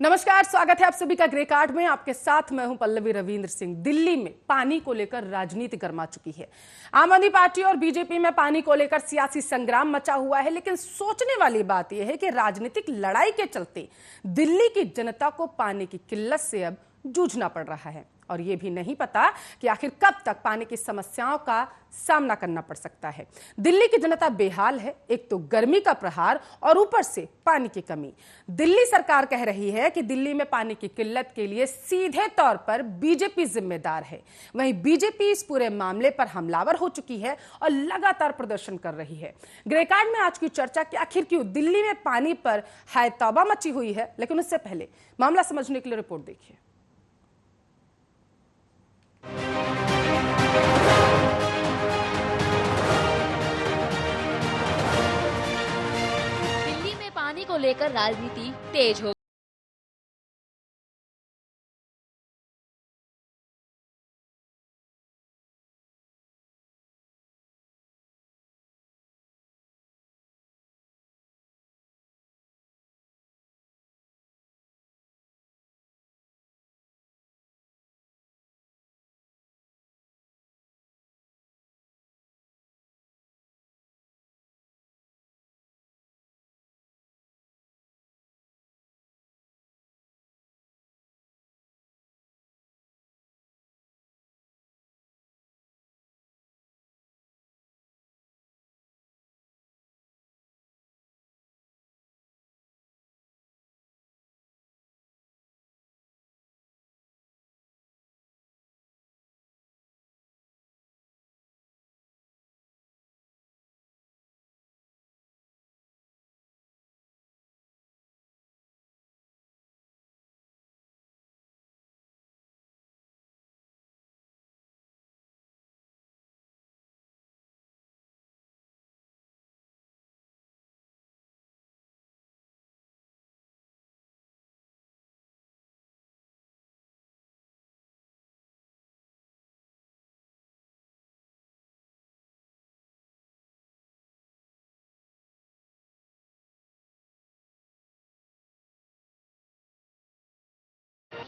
नमस्कार, स्वागत है आप सभी का ग्रे कार्ड में। आपके साथ मैं हूं पल्लवी रविंद्र सिंह। दिल्ली में पानी को लेकर राजनीति गर्मा चुकी है। आम आदमी पार्टी और बीजेपी में पानी को लेकर सियासी संग्राम मचा हुआ है, लेकिन सोचने वाली बात यह है कि राजनीतिक लड़ाई के चलते दिल्ली की जनता को पानी की किल्लत से अब जूझना पड़ रहा है और यह भी नहीं पता कि आखिर कब तक पानी की समस्याओं का सामना करना पड़ सकता है। दिल्ली की जनता बेहाल है, एक तो गर्मी का प्रहार और ऊपर से पानी की कमी। दिल्ली सरकार कह रही है कि दिल्ली में पानी की किल्लत के लिए सीधे तौर पर बीजेपी जिम्मेदार है। वहीं बीजेपी इस पूरे मामले पर हमलावर हो चुकी है और लगातार प्रदर्शन कर रही है। ग्रे कार्ड में आज की चर्चा कि आखिर क्यों दिल्ली में पानी पर हाय तौबा मची हुई है, लेकिन उससे पहले मामला समझने के लिए रिपोर्ट देखिए। दिल्ली में पानी को लेकर राजनीति तेज हो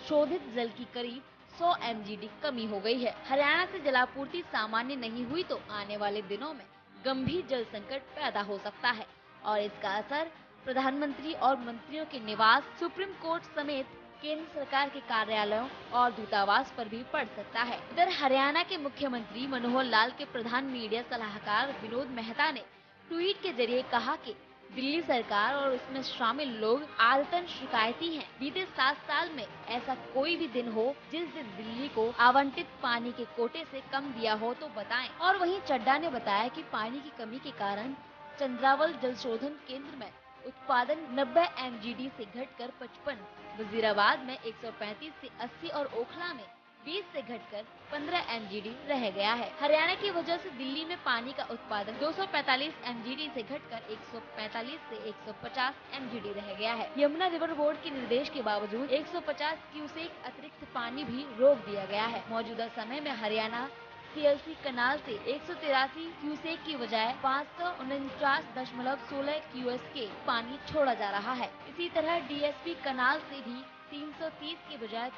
शोधित जल की करीब 100 MGD कमी हो गई है। हरियाणा से जलापूर्ति सामान्य नहीं हुई तो आने वाले दिनों में गंभीर जल संकट पैदा हो सकता है और इसका असर प्रधानमंत्री और मंत्रियों के निवास, सुप्रीम कोर्ट समेत केंद्र सरकार के कार्यालयों और दूतावास पर भी पड़ सकता है। इधर हरियाणा के मुख्यमंत्री मनोहर लाल के प्रधान मीडिया सलाहकार विनोद मेहता ने ट्वीट के जरिए कहा कि दिल्ली सरकार और उसमें शामिल लोग आदतन शिकायती हैं। बीते 7 साल में ऐसा कोई भी दिन हो जिस दिन दिल्ली को आवंटित पानी के कोटे से कम दिया हो तो बताएं। और वहीं चड्डा ने बताया कि पानी की कमी के कारण चंद्रावल जल शोधन केंद्र में उत्पादन 90 MGD से घटकर 55, वजीराबाद में 135 से 80 और ओखला में 20 से घटकर 15 MGD रह गया है। हरियाणा की वजह से दिल्ली में पानी का उत्पादन 245 MGD से घटकर 145 से 150 MGD रह गया है। यमुना रिवर बोर्ड के निर्देश के बावजूद 150 क्यूसेक अतिरिक्त पानी भी रोक दिया गया है। मौजूदा समय में हरियाणा CLC कनाल से 183 क्यूसेक की बजाय 549.16 क्यूसेक पानी छोड़ा जा रहा है। इसी तरह DSP कनाल से भी 330 की बजाय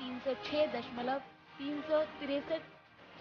363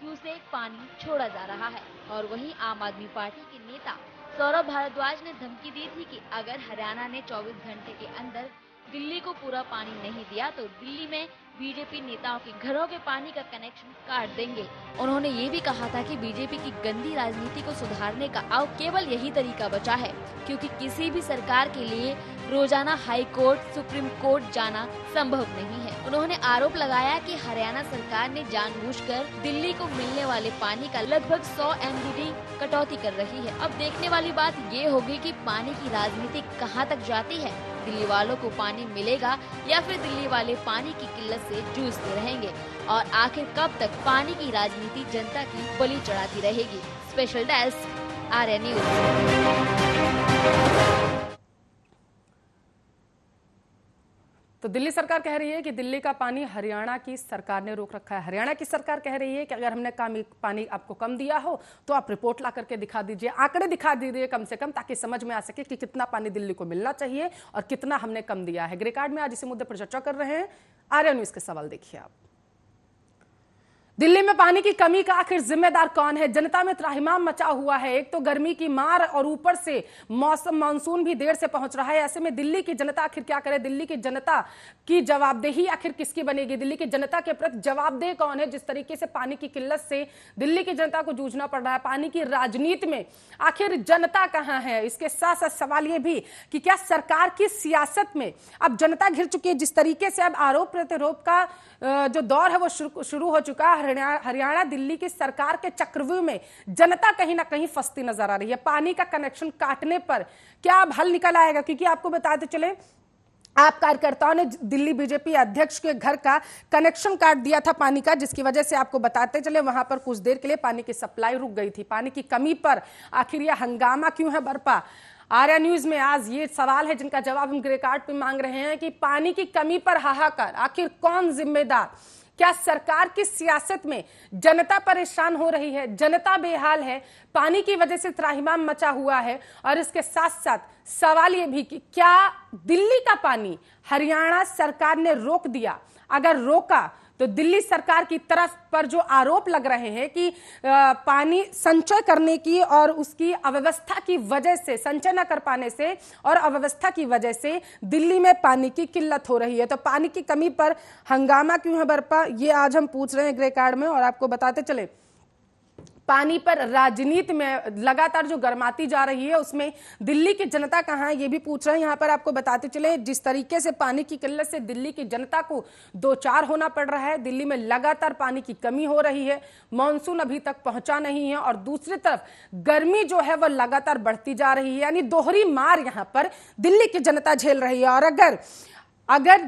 क्यूसेक पानी छोड़ा जा रहा है। और वहीं आम आदमी पार्टी के नेता सौरभ भारद्वाज ने धमकी दी थी कि अगर हरियाणा ने 24 घंटे के अंदर दिल्ली को पूरा पानी नहीं दिया तो दिल्ली में बीजेपी नेताओं के घरों के पानी का कनेक्शन काट देंगे। उन्होंने ये भी कहा था कि बीजेपी की गंदी राजनीति को सुधारने का अब केवल यही तरीका बचा है, क्योंकि किसी भी सरकार के लिए रोजाना हाई कोर्ट, सुप्रीम कोर्ट जाना संभव नहीं है। उन्होंने आरोप लगाया कि हरियाणा सरकार ने जानबूझकर दिल्ली को मिलने वाले पानी का लगभग 100 MGD कटौती कर रही है। अब देखने वाली बात ये होगी कि पानी की राजनीति कहाँ तक जाती है। दिल्ली वालों को पानी मिलेगा या फिर दिल्ली वाले पानी की किल्लत से जूझते रहेंगे और आखिर कब तक पानी की राजनीति जनता की बलि चढ़ाती रहेगी। Special desk, Arya news. तो दिल्ली सरकार कह रही है कि दिल्ली का पानी हरियाणा की सरकार ने रोक रखा है। हरियाणा की सरकार कह रही है कि अगर हमने पानी आपको कम दिया हो तो आप रिपोर्ट ला करके दिखा दीजिए, आंकड़े दिखा दीजिए कम से कम, ताकि समझ में आ सके कि कितना पानी दिल्ली को मिलना चाहिए और कितना हमने कम दिया है। ग्रे कार्ड में आज इसी मुद्दे पर चर्चा कर रहे हैं। आर्या न्यूज के सवाल देखिए आप। दिल्ली में पानी की कमी का आखिर जिम्मेदार कौन है? जनता में त्राहिमाम मचा हुआ है। एक तो गर्मी की मार और ऊपर से मौसम मानसून भी देर से पहुंच रहा है। ऐसे में दिल्ली की जनता आखिर क्या करे? दिल्ली की जनता की जवाबदेही आखिर किसकी बनेगी? दिल्ली की जनता के प्रति जवाबदेह कौन है? जिस तरीके से पानी की किल्लत से दिल्ली की जनता को जूझना पड़ रहा है, पानी की राजनीति में आखिर जनता कहां है? इसके साथ साथ सवाल यह भी कि क्या सरकार की सियासत में अब जनता घिर चुकी है? जिस तरीके से अब आरोप प्रत्यारोप का जो दौर है वो शुरू हो चुका है। हरियाणा दिल्ली की सरकार के चक्रव्यूह में जनता कहीं ना कहीं फंसती नजर आ रही है। पानी का कनेक्शन काटने पर क्या अब हल निकल आएगा? क्योंकि आपको बताते चले, आप कार्यकर्ताओं ने दिल्ली बीजेपी अध्यक्ष के घर का कनेक्शन काट दिया था पानी का, जिसकी वजह से आपको बताते चले वहां पर कुछ देर के लिए पानी की सप्लाई रुक गई थी। पानी की कमी पर आखिर यह हंगामा क्यों है बरपा? आर्या न्यूज में आज ये सवाल है जिनका जवाब हम ग्रे कार्ड पे मांग रहे हैं कि पानी की कमी पर हाहाकार, आखिर कौन जिम्मेदार? क्या सरकार की सियासत में जनता परेशान हो रही है, जनता बेहाल है, पानी की वजह से त्राहिमाम मचा हुआ है? और इसके साथ साथ सवाल यह भी कि क्या दिल्ली का पानी हरियाणा सरकार ने रोक दिया? अगर रोका तो दिल्ली सरकार की तरफ पर जो आरोप लग रहे हैं कि पानी संचय करने की और उसकी अव्यवस्था की वजह से, संचय न कर पाने से और अव्यवस्था की वजह से दिल्ली में पानी की किल्लत हो रही है। तो पानी की कमी पर हंगामा क्यों है बरपा, ये आज हम पूछ रहे हैं ग्रे कार्ड में। और आपको बताते चले, पानी पर राजनीति में लगातार जो गर्माती जा रही है उसमें दिल्ली की जनता कहां है ये भी पूछ रहे हैं। यहां पर आपको बताते चले, जिस तरीके से पानी की किल्लत से दिल्ली की जनता को दो चार होना पड़ रहा है, दिल्ली में लगातार पानी की कमी हो रही है, मानसून अभी तक पहुंचा नहीं है और दूसरी तरफ गर्मी जो है वह लगातार बढ़ती जा रही है। यानी दोहरी मार यहां पर दिल्ली की जनता झेल रही है। और अगर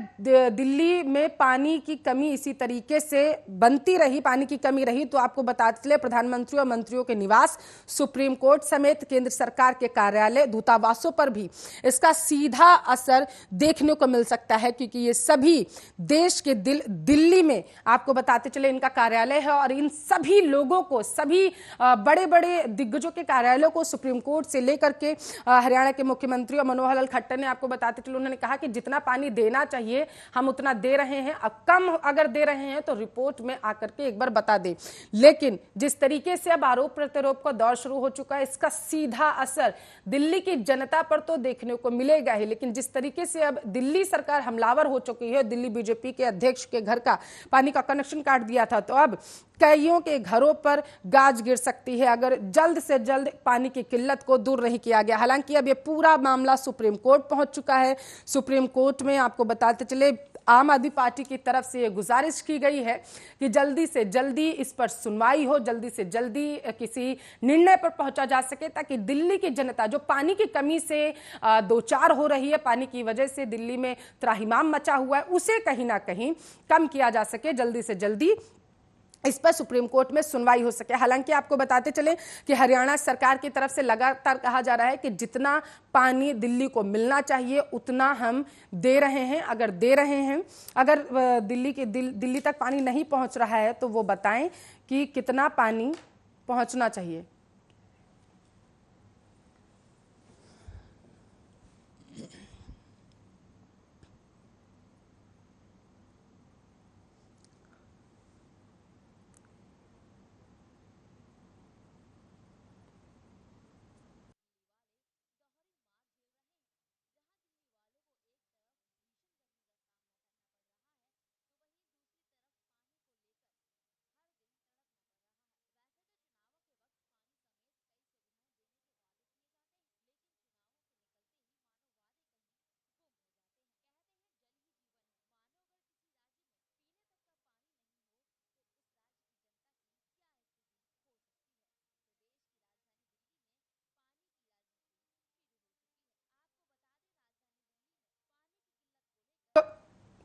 दिल्ली में पानी की कमी इसी तरीके से बनती रही, पानी की कमी रही, तो आपको बताते चले प्रधानमंत्री और मंत्रियों के निवास, सुप्रीम कोर्ट समेत केंद्र सरकार के कार्यालय, दूतावासों पर भी इसका सीधा असर देखने को मिल सकता है। क्योंकि ये सभी देश के दिल्ली में आपको बताते चले इनका कार्यालय है और इन सभी लोगों को, सभी बड़े बड़े दिग्गजों के कार्यालयों को सुप्रीम कोर्ट से लेकर के हरियाणा के मुख्यमंत्री और मनोहर लाल खट्टर ने आपको बताते चले, उन्होंने कहा कि जितना पानी देना चाहिए हम उतना दे रहे हैं, अब कम अगर दे रहे हैं तो रिपोर्ट में आकर के एक बार बता दें। लेकिन जिस तरीके से अब आरोप प्रत्यारोप का दौर शुरू हो चुका है, इसका सीधा असर दिल्ली की जनता पर तो देखने को मिलेगा ही, लेकिन जिस तरीके से अब दिल्ली सरकार हमलावर हो चुकी है, दिल्ली बीजेपी के अध्यक्ष के घर का पानी का कनेक्शन काट दिया था, तो अब कईयों के घरों पर गाज गिर सकती है अगर जल्द से जल्द पानी की किल्लत को दूर नहीं किया गया। हालांकि अब ये पूरा मामला सुप्रीम कोर्ट पहुंच चुका है। सुप्रीम कोर्ट में आपको बताते चले आम आदमी पार्टी की तरफ से ये गुजारिश की गई है कि जल्दी से जल्दी इस पर सुनवाई हो, जल्दी से जल्दी किसी निर्णय पर पहुंचा जा सके, ताकि दिल्ली की जनता जो पानी की कमी से दो चार हो रही है, पानी की वजह से दिल्ली में त्राहिमाम मचा हुआ है, उसे कहीं ना कहीं कम किया जा सके, जल्दी से जल्दी इस पर सुप्रीम कोर्ट में सुनवाई हो सके। हालांकि आपको बताते चले कि हरियाणा सरकार की तरफ से लगातार कहा जा रहा है कि जितना पानी दिल्ली को मिलना चाहिए उतना हम दे रहे हैं। अगर दे रहे हैं, अगर दिल्ली तक पानी नहीं पहुंच रहा है तो वो बताएं कि कितना पानी पहुंचना चाहिए।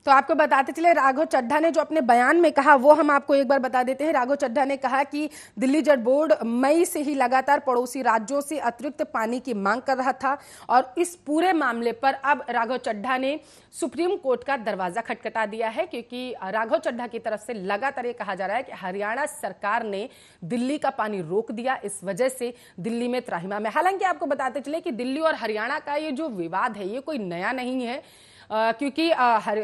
तो आपको बताते चले राघव चड्ढा ने जो अपने बयान में कहा वो हम आपको एक बार बता देते हैं। राघव चड्ढा ने कहा कि दिल्ली जल बोर्ड मई से ही लगातार पड़ोसी राज्यों से अतिरिक्त पानी की मांग कर रहा था और इस पूरे मामले पर अब राघव चड्ढा ने सुप्रीम कोर्ट का दरवाजा खटखटा दिया है, क्योंकि राघव चड्ढा की तरफ से लगातार ये कहा जा रहा है कि हरियाणा सरकार ने दिल्ली का पानी रोक दिया, इस वजह से दिल्ली में त्राहिमाम है। हालांकि आपको बताते चले कि दिल्ली और हरियाणा का ये जो विवाद है ये कोई नया नहीं है, क्योंकि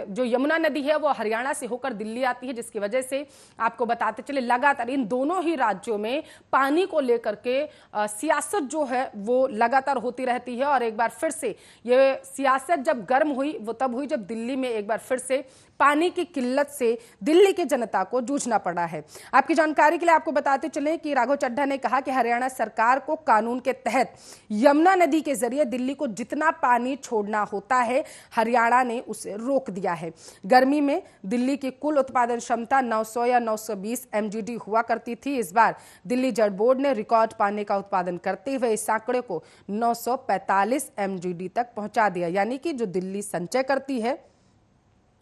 जो यमुना नदी है वो हरियाणा से होकर दिल्ली आती है, जिसकी वजह से आपको बताते चले लगातार इन दोनों ही राज्यों में पानी को लेकर के सियासत जो है वो लगातार होती रहती है। और एक बार फिर से ये सियासत जब गर्म हुई वो तब हुई जब दिल्ली में एक बार फिर से पानी की किल्लत से दिल्ली की जनता को जूझना पड़ा है। आपकी जानकारी के लिए आपको बताते चलें कि राघव चड्ढा ने कहा कि हरियाणा सरकार को कानून के तहत यमुना नदी के जरिए दिल्ली को जितना पानी छोड़ना होता है हरियाणा ने उसे रोक दिया है। गर्मी में दिल्ली की कुल उत्पादन क्षमता 900 या 920 एमजीडी हुआ करती थी। इस बार दिल्ली जल बोर्ड ने रिकॉर्ड पानी का उत्पादन करते हुए इस आंकड़े को 945 एमजीडी तक पहुंचा दिया, यानी कि जो दिल्ली संचय करती है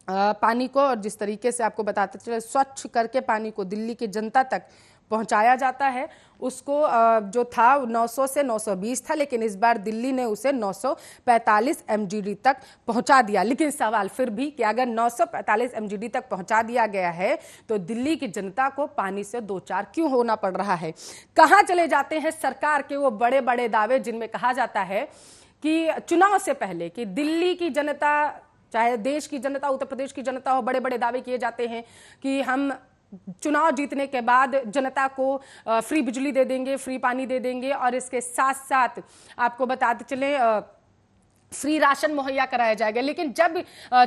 पानी को, और जिस तरीके से आपको बताते चले स्वच्छ करके पानी को दिल्ली की जनता तक पहुंचाया जाता है, उसको जो था 900 से 920 था, लेकिन इस बार दिल्ली ने उसे 945 एमजीडी तक पहुंचा दिया। लेकिन सवाल फिर भी कि अगर 945 एमजीडी तक पहुंचा दिया गया है तो दिल्ली की जनता को पानी से दो चार क्यों होना पड़ रहा है? कहां चले जाते हैं सरकार के वो बड़े बड़े दावे जिनमें कहा जाता है कि चुनाव से पहले कि दिल्ली की जनता, चाहे देश की जनता, उत्तर प्रदेश की जनता हो, बड़े बड़े दावे किए जाते हैं कि हम चुनाव जीतने के बाद जनता को फ्री बिजली दे देंगे, फ्री पानी दे देंगे, और इसके साथ साथ आपको बताते चले फ्री राशन मुहैया कराया जाएगा। लेकिन जब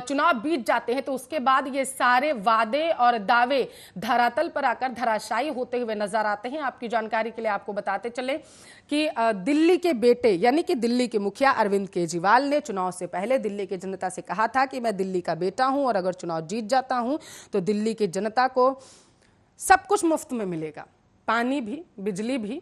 चुनाव बीत जाते हैं तो उसके बाद ये सारे वादे और दावे धरातल पर आकर धराशायी होते हुए नजर आते हैं। आपकी जानकारी के लिए आपको बताते चले कि दिल्ली के बेटे यानी कि दिल्ली के मुखिया अरविंद केजरीवाल ने चुनाव से पहले दिल्ली की जनता से कहा था कि मैं दिल्ली का बेटा हूं और अगर चुनाव जीत जाता हूं तो दिल्ली की जनता को सब कुछ मुफ्त में मिलेगा, पानी भी, बिजली भी,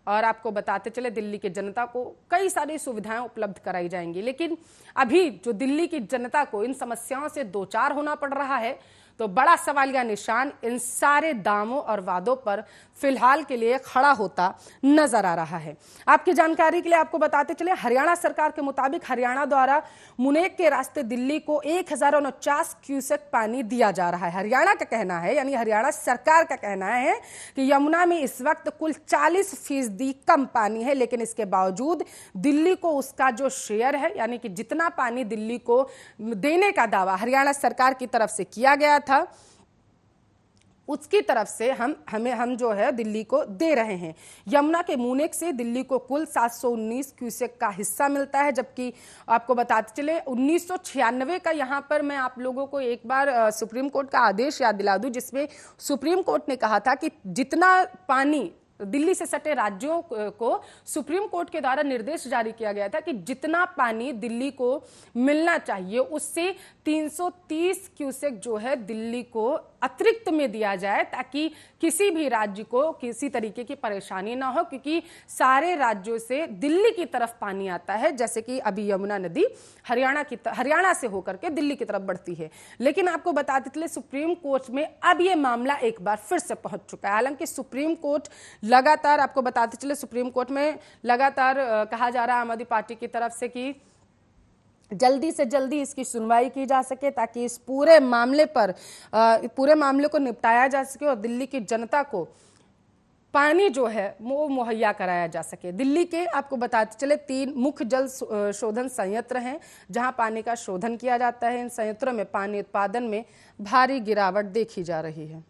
और आपको बताते चले दिल्ली की जनता को कई सारी सुविधाएं उपलब्ध कराई जाएंगी। लेकिन अभी जो दिल्ली की जनता को इन समस्याओं से दो चार होना पड़ रहा है, तो बड़ा सवालिया निशान इन सारे दावों और वादों पर फिलहाल के लिए खड़ा होता नजर आ रहा है। आपकी जानकारी के लिए आपको बताते चले हरियाणा सरकार के मुताबिक हरियाणा द्वारा मुनेक के रास्ते दिल्ली को 1049 क्यूसेक पानी दिया जा रहा है। हरियाणा का कहना है, यानी हरियाणा सरकार का कहना है कि यमुना में इस वक्त कुल 40% कम पानी है, लेकिन इसके बावजूद दिल्ली को उसका जो शेयर है, यानी कि जितना पानी दिल्ली को देने का दावा हरियाणा सरकार की तरफ से किया गया था उसकी तरफ से हम जो है दिल्ली को दे रहे हैं। यमुना के मुनेक से दिल्ली को कुल 719 क्यूसेक का हिस्सा मिलता है, जबकि आपको बताते चले 1996 का यहाँ पर मैं आप लोगों को एक बार सुप्रीम कोर्ट का आदेश याद दिला दूं, जिसमें सुप्रीम कोर्ट ने कहा था कि जितना पानी दिल्ली से सटे राज्यों को सुप्रीम कोर्ट के द्वारा निर्देश जारी किया गया था कि जितना पानी दिल्ली को मिलना चाहिए उससे 330 क्यूसेक जो है दिल्ली को अतिरिक्त में दिया जाए, ताकि किसी भी राज्य को किसी तरीके की परेशानी ना हो, क्योंकि सारे राज्यों से दिल्ली की तरफ पानी आता है। जैसे कि अभी यमुना नदी हरियाणा से होकर के दिल्ली की तरफ बढ़ती है। लेकिन आपको बताते चले सुप्रीम कोर्ट में अब यह मामला एक बार फिर से पहुंच चुका है। हालांकि सुप्रीम कोर्ट लगातार, आपको बताते चले सुप्रीम कोर्ट में लगातार कहा जा रहा है आम आदमी पार्टी की तरफ से कि जल्दी से जल्दी इसकी सुनवाई की जा सके, ताकि इस पूरे मामले को निपटाया जा सके और दिल्ली की जनता को पानी जो है वो मुहैया कराया जा सके। दिल्ली के आपको बताते चले 3 मुख्य जल शोधन संयंत्र हैं जहां पानी का शोधन किया जाता है। इन संयंत्रों में पानी उत्पादन में भारी गिरावट देखी जा रही है।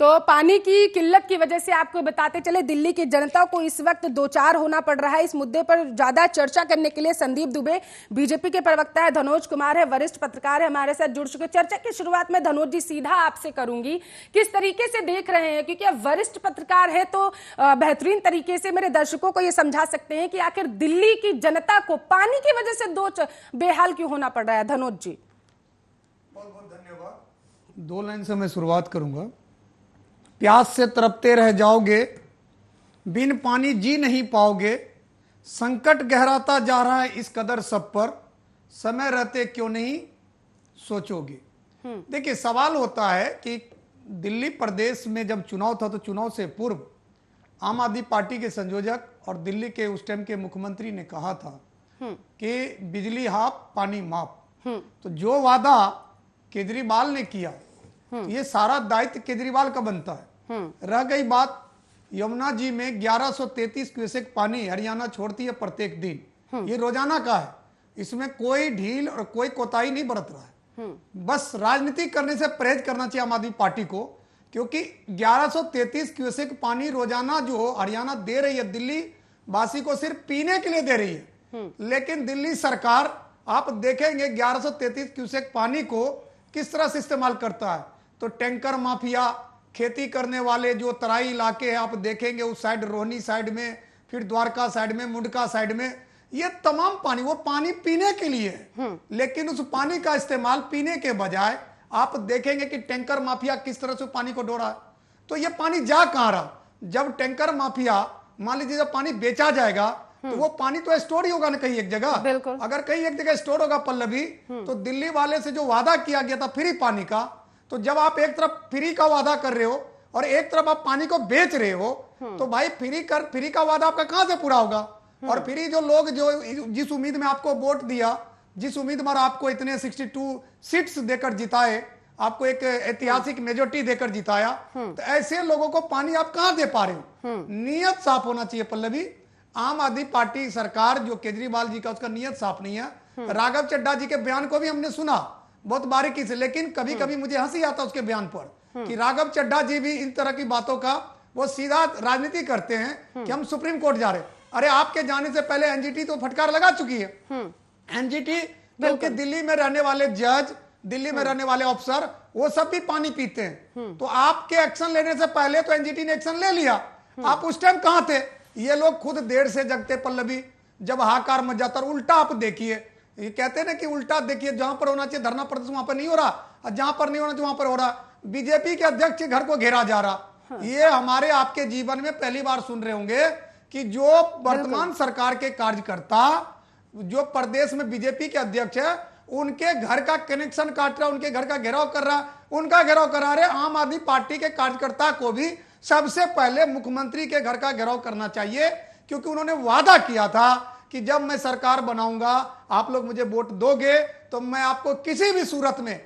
तो पानी की किल्लत की वजह से आपको बताते चले, दिल्ली की जनता को इस वक्त दो चार होना पड़ रहा है। इस मुद्दे पर ज्यादा चर्चा करने के लिए संदीप दुबे बीजेपी के प्रवक्ता है, धनोज कुमार है, वरिष्ठ पत्रकार है, हमारे साथ जुड़ चुके। चर्चा की शुरुआत में धनोज जी सीधा आपसे करूंगी, किस तरीके से देख रहे हैं, क्योंकि अब वरिष्ठ पत्रकार है तो बेहतरीन तरीके से मेरे दर्शकों को यह समझा सकते हैं कि आखिर दिल्ली की जनता को पानी की वजह से बेहाल क्यों होना पड़ रहा है। धनोज जी, बहुत बहुत धन्यवाद। 2 लाइन से मैं शुरुआत करूंगा। प्यास से तड़पते रह जाओगे, बिन पानी जी नहीं पाओगे, संकट गहराता जा रहा है इस कदर सब पर, समय रहते क्यों नहीं सोचोगे। देखिए, सवाल होता है कि दिल्ली प्रदेश में जब चुनाव था तो चुनाव से पूर्व आम आदमी पार्टी के संयोजक और दिल्ली के उस टाइम के मुख्यमंत्री ने कहा था कि बिजली हाफ पानी माफ। तो जो वादा केजरीवाल ने किया, ये सारा दायित्व केजरीवाल का बनता है। रह गई बात यमुना जी में 1133 क्यूसेक पानी हरियाणा छोड़ती है प्रत्येक दिन, ये रोजाना का है, इसमें कोई ढील और कोई कोताही नहीं बरत रहा है। बस राजनीति करने से परहेज करना चाहिए आम आदमी पार्टी को, क्योंकि 1133 क्यूसेक पानी रोजाना जो हरियाणा दे रही है दिल्ली वासी को सिर्फ पीने के लिए दे रही है। लेकिन दिल्ली सरकार, आप देखेंगे 1133 क्यूसेक पानी को किस तरह से इस्तेमाल करता है। तो टैंकर माफिया, खेती करने वाले जो तराई इलाके हैं, आप देखेंगे उस साइड रोहनी साइड में, फिर द्वारका साइड में, मुंडका साइड में, ये तमाम पानी, वो पानी पीने के लिए है। लेकिन उस पानी का इस्तेमाल पीने के बजाय आप देखेंगे कि टैंकर माफिया किस तरह से पानी को ढो रहा है। तो ये पानी जा कहां रहा। जब टैंकर माफिया, मान लीजिए जब पानी बेचा जाएगा तो वो पानी तो स्टोर ही होगा ना कहीं एक जगह। अगर कहीं एक जगह स्टोर होगा पल्लवी, तो दिल्ली वाले से जो वादा किया गया था फ्री पानी का, तो जब आप एक तरफ फ्री का वादा कर रहे हो और एक तरफ आप पानी को बेच रहे हो, तो भाई फ्री का वादा आपका कहां से पूरा होगा। और फ्री जो लोग जो जिस उम्मीद में आपको वोट दिया, जिस उम्मीद में आपको इतने 62 सीट्स देकर जिताए, आपको एक ऐतिहासिक मेजोरिटी देकर जिताया, तो ऐसे लोगों को पानी आप कहां दे पा रहे हो। नियत साफ होना चाहिए पल्लवी। आम आदमी पार्टी सरकार जो केजरीवाल जी का, उसका नियत साफ नहीं है। राघव चड्ढा जी के बयान को भी हमने सुना बहुत बारीकी से, लेकिन कभी कभी मुझे हंसी आता उसके बयान पर कि राघव चड्ढा जी भी इन तरह की बातों का वो सीधा राजनीति करते हैं कि हम सुप्रीम कोर्ट जा रहे। अरे आपके जाने से पहले एनजीटी तो फटकार लगा चुकी है। एनजीटी क्योंकि दिल्ली में रहने वाले जज, दिल्ली में रहने वाले अफसर, वो सब भी पानी पीते हैं। तो आपके एक्शन लेने से पहले तो एनजीटी ने एक्शन ले लिया। आप उस टाइम कहां थे। ये लोग खुद देर से जगते पल्लवी, जब हाहाकार मच जाता। और उल्टा आप देखिए, ये कहते हैं ना कि उल्टा देखिए, जहां पर होना चाहिए धरना प्रदर्शन वहां पर नहीं हो रहा, और जहां पर नहीं होना चाहिए वहां पर हो रहा। बीजेपी के अध्यक्ष के घर को घेरा जा रहा। ये हमारे आपके जीवन में पहली बार सुन रहे होंगे कि जो वर्तमान सरकार के कार्यकर्ता, जो प्रदेश में बीजेपी के अध्यक्ष है, उनके घर का कनेक्शन काट रहा, उनके घर का घेराव कर रहा, उनका घेराव करा रहे। आम आदमी पार्टी के कार्यकर्ता को भी सबसे पहले मुख्यमंत्री के घर का घेराव करना चाहिए, क्योंकि उन्होंने वादा किया था कि जब मैं सरकार बनाऊंगा, आप लोग मुझे वोट दोगे तो मैं आपको किसी भी सूरत में,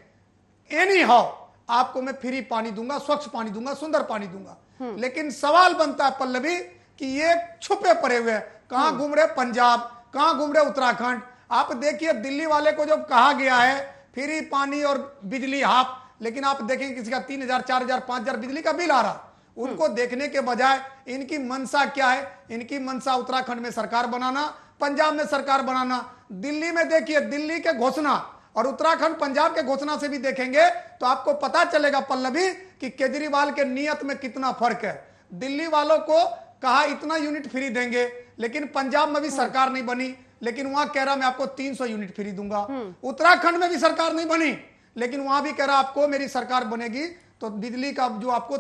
एनी हाउ, आपको मैं फ्री पानी दूंगा, स्वच्छ पानी दूंगा, सुंदर पानी दूंगा। लेकिन सवाल बनता है पल्लवी कि ये छुपे पड़े हुए हैं। कहां घूम रहे पंजाब, कहां घूम रहे उत्तराखंड। आप देखिए दिल्ली वाले को जब कहा गया है फ्री पानी और बिजली हाफ, लेकिन आप देखेंगे किसी का 3000, 4000, 5000 बिजली का बिल आ रहा। उनको देखने के बजाय इनकी मंशा क्या है। इनकी मंशा उत्तराखंड में सरकार बनाना, पंजाब में सरकार बनाना। दिल्ली में देखिए, दिल्ली के घोषणा और उत्तराखंड पंजाब के घोषणा से भी देखेंगे तो आपको पता चलेगा पल्लवी कि केजरीवाल के नियत में कितना फर्क है। दिल्ली वालों को कहा इतना यूनिट फ्री देंगे, लेकिन पंजाब में भी सरकार नहीं बनी, लेकिन वहां कह रहा मैं आपको 300 यूनिट फ्री दूंगा। उत्तराखंड में भी सरकार नहीं बनी, लेकिन वहां भी कह रहा आपको मेरी सरकार बनेगी तो बिजली का जो आपको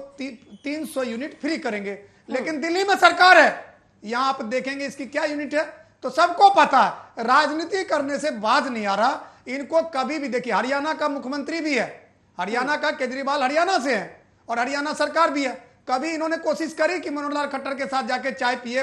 300 यूनिट फ्री करेंगे। लेकिन दिल्ली में सरकार है, यहां आप देखेंगे इसकी क्या यूनिट है। तो सबको पता है, राजनीति करने से बाज नहीं आ रहा इनको कभी भी। देखिए, हरियाणा का मुख्यमंत्री भी है, हरियाणा का केजरीवाल हरियाणा से है, और हरियाणा सरकार भी है। कभी इन्होंने कोशिश करी कि मनोहर लाल खट्टर के साथ जाके चाय पिए,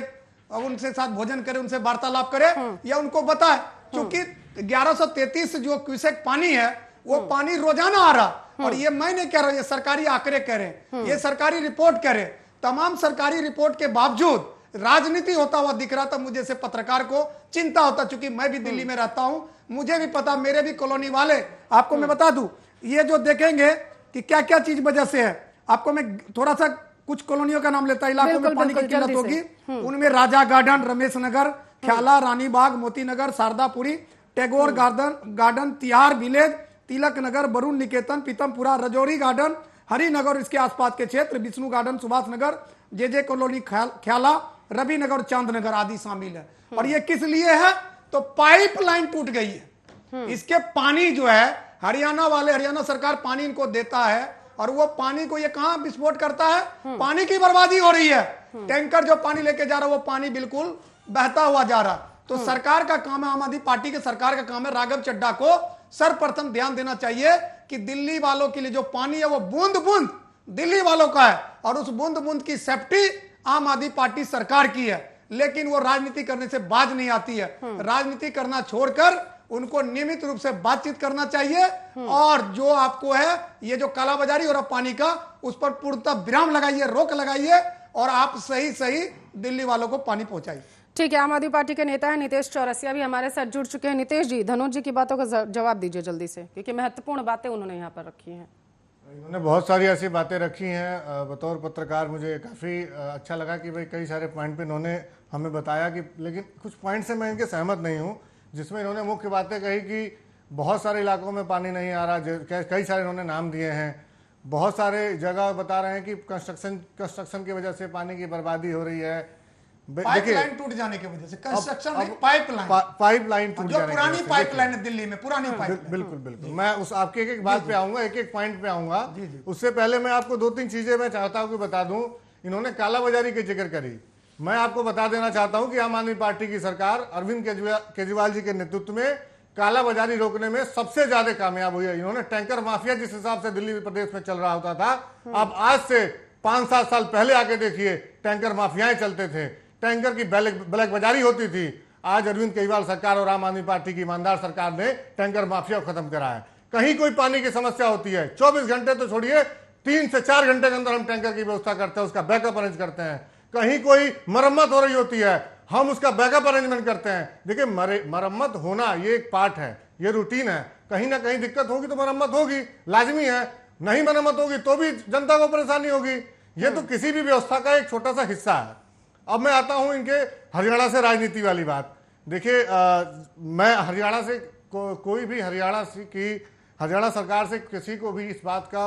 उनसे साथ भोजन करे, उनसे वार्तालाप करे, या उनको बताए। क्योंकि 1133 जो क्यूसेक पानी है वो पानी रोजाना आ रहा। और ये मैं नहीं कह रहा, ये सरकारी आंकड़े कह रहे हैं, ये सरकारी रिपोर्ट कह रहे। तमाम सरकारी रिपोर्ट के बावजूद राजनीति होता हुआ दिख रहा था। मुझे से पत्रकार को चिंता होता, चूंकि मैं भी दिल्ली में रहता हूं, मुझे भी पता, मेरे भी कॉलोनी वाले। आपको मैं बता दूं, ये जो देखेंगे कि क्या क्या चीज वजह से है। आपको मैं थोड़ा सा कुछ कॉलोनियों का नाम लेता, इलाकों में बिल्कुल, पानी की बिल्कुल, किल्लत जल्दी होगी। उनमें राजा गार्डन, रमेश नगर, ख्याला, रानीबाग, मोती नगर, शारदापुरी, टैगोर गार्डन, तिहार विलेज, तिलक नगर, वरुण निकेतन, पीतमपुरा, रजौरी गार्डन, हरिनगर और इसके आसपास के क्षेत्र, विष्णु गार्डन, सुभाष नगर, जे कॉलोनी, ख्याला, रवि नगर, चांद नगर आदि शामिल है। और ये किस लिए है? तो पाइपलाइन टूट गई है, इसके पानी जो है हरियाणा सरकार पानी इनको देता है और वो पानी को ये कहां विस्फोट करता है? पानी की बर्बादी हो रही है। टैंकर जो पानी लेके जा रहा है वो पानी बिल्कुल बहता हुआ जा रहा। तो सरकार का काम है, आम आदमी पार्टी के सरकार का काम है, राघव चड्ढा को सर्वप्रथम ध्यान देना चाहिए कि दिल्ली वालों के लिए जो पानी है वो बूंद बूंद दिल्ली वालों का है और उस बूंद बूंद की सेफ्टी आम आदमी पार्टी सरकार की है। लेकिन वो राजनीति करने से बाज नहीं आती है। राजनीति करना छोड़कर उनको नियमित रूप से बातचीत करना चाहिए और जो आपको है ये जो कालाबाजारी हो रहा पानी का, उस पर पूर्णतः विराम लगाइए, रोक लगाइए और आप सही दिल्ली वालों को पानी पहुंचाइए। ठीक है, आम आदमी पार्टी के नेता है नीतीश चौरसिया भी हमारे साथ जुड़ चुके हैं। नीतीश जी, धनोज जी की बातों का जवाब दीजिए जल्दी से, क्योंकि महत्वपूर्ण बातें उन्होंने यहाँ पर रखी हैं। इन्होंने बहुत सारी ऐसी बातें रखी हैं। बतौर पत्रकार मुझे काफ़ी अच्छा लगा कि भाई कई सारे पॉइंट पे इन्होंने हमें बताया कि, लेकिन कुछ पॉइंट से मैं इनके सहमत नहीं हूँ, जिसमें इन्होंने मुख्य बातें कही कि बहुत सारे इलाकों में पानी नहीं आ रहा। कई सारे इन्होंने नाम दिए हैं, बहुत सारे जगह बता रहे हैं कि कंस्ट्रक्शन की वजह से पानी की बर्बादी हो रही है। पाइपलाइन टूट जाने की वजह से, कंस्ट्रक्शन नहीं, पाइपलाइन टूट जाने, पुरानी पाइपलाइन है दिल्ली में, पुरानी पाइपलाइन। बिल्कुल मैं उस आपके एक बात पे आऊंगा, एक पॉइंट पे आऊंगा। उससे पहले मैं आपको 2-3 चीजें मैं चाहता हूं कि बता दूं। इन्होंने कालाबाजारी की जिक्र करी, मैं आपको बता देना चाहता हूं कि आम आदमी पार्टी की सरकार अरविंद केजरीवाल जी के नेतृत्व में कालाबाजारी रोकने में सबसे ज्यादा कामयाब हुई है। इन्होंने टैंकर माफिया जिस हिसाब से दिल्ली प्रदेश में चल रहा होता था, अब आज से 5-7 साल पहले आके देखिए टैंकर माफियाएं चलते थे, टैंकर की ब्लैक बाजारी होती थी। आज अरविंद केजरीवाल सरकार और आम आदमी पार्टी की ईमानदार सरकार ने टैंकर माफिया को खत्म करा है। कहीं कोई पानी की समस्या होती है, 24 घंटे तो छोड़िए, 3 से 4 घंटे के अंदर हम टैंकर की व्यवस्था करते हैं, उसका बैकअप अरेंज करते हैं। कहीं कोई मरम्मत हो रही होती है, हम उसका बैकअप अरेंजमेंट करते हैं। देखिए मरम्मत होना ये एक पार्ट है, ये रूटीन है। कहीं ना कहीं दिक्कत होगी तो मरम्मत होगी, लाजमी है। नहीं मरम्मत होगी तो भी जनता को परेशानी होगी। ये तो किसी भी व्यवस्था का एक छोटा सा हिस्सा है। अब मैं आता हूं इनके हरियाणा से राजनीति वाली बात। देखिए मैं हरियाणा से कोई भी हरियाणा सरकार से किसी को भी इस बात का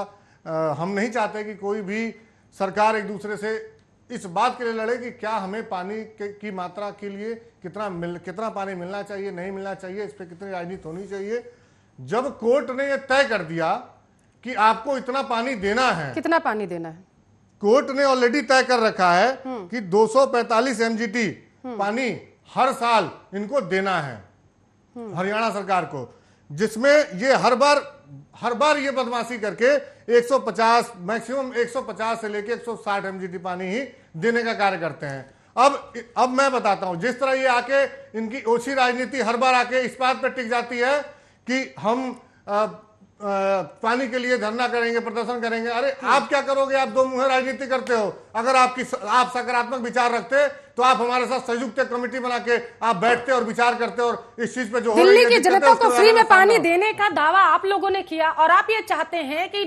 हम नहीं चाहते कि कोई भी सरकार एक दूसरे से इस बात के लिए लड़े कि क्या हमें पानी की मात्रा के लिए कितना पानी मिलना चाहिए, नहीं मिलना चाहिए, इस पर कितनी राजनीति होनी चाहिए। जब कोर्ट ने यह तय कर दिया कि आपको इतना पानी देना है, कितना पानी देना है, कोर्ट ने ऑलरेडी तय कर रखा है कि 245 MGT पानी हर साल इनको देना है हरियाणा सरकार को, जिसमें ये हर बार ये बदमाशी करके 150 मैक्सिमम 150 से लेके 160 MGT पानी ही देने का कार्य करते हैं। अब मैं बताता हूं, जिस तरह ये आके इनकी ओछी राजनीति हर बार आके इस बात पर टिक जाती है कि हम पानी के लिए धरना करेंगे, प्रदर्शन करेंगे। अरे आप क्या करोगे? आप दो मुंह राजनीति करते हो। अगर आप सकारात्मक विचार रखते तो आप हमारे साथ संयुक्त कमेटी बना के आप बैठते और विचार करते और इस चीज पे जो दिल्ली की जनता को फ्री में पानी देने का दावा आप लोगों ने किया और आप ये चाहते हैं कि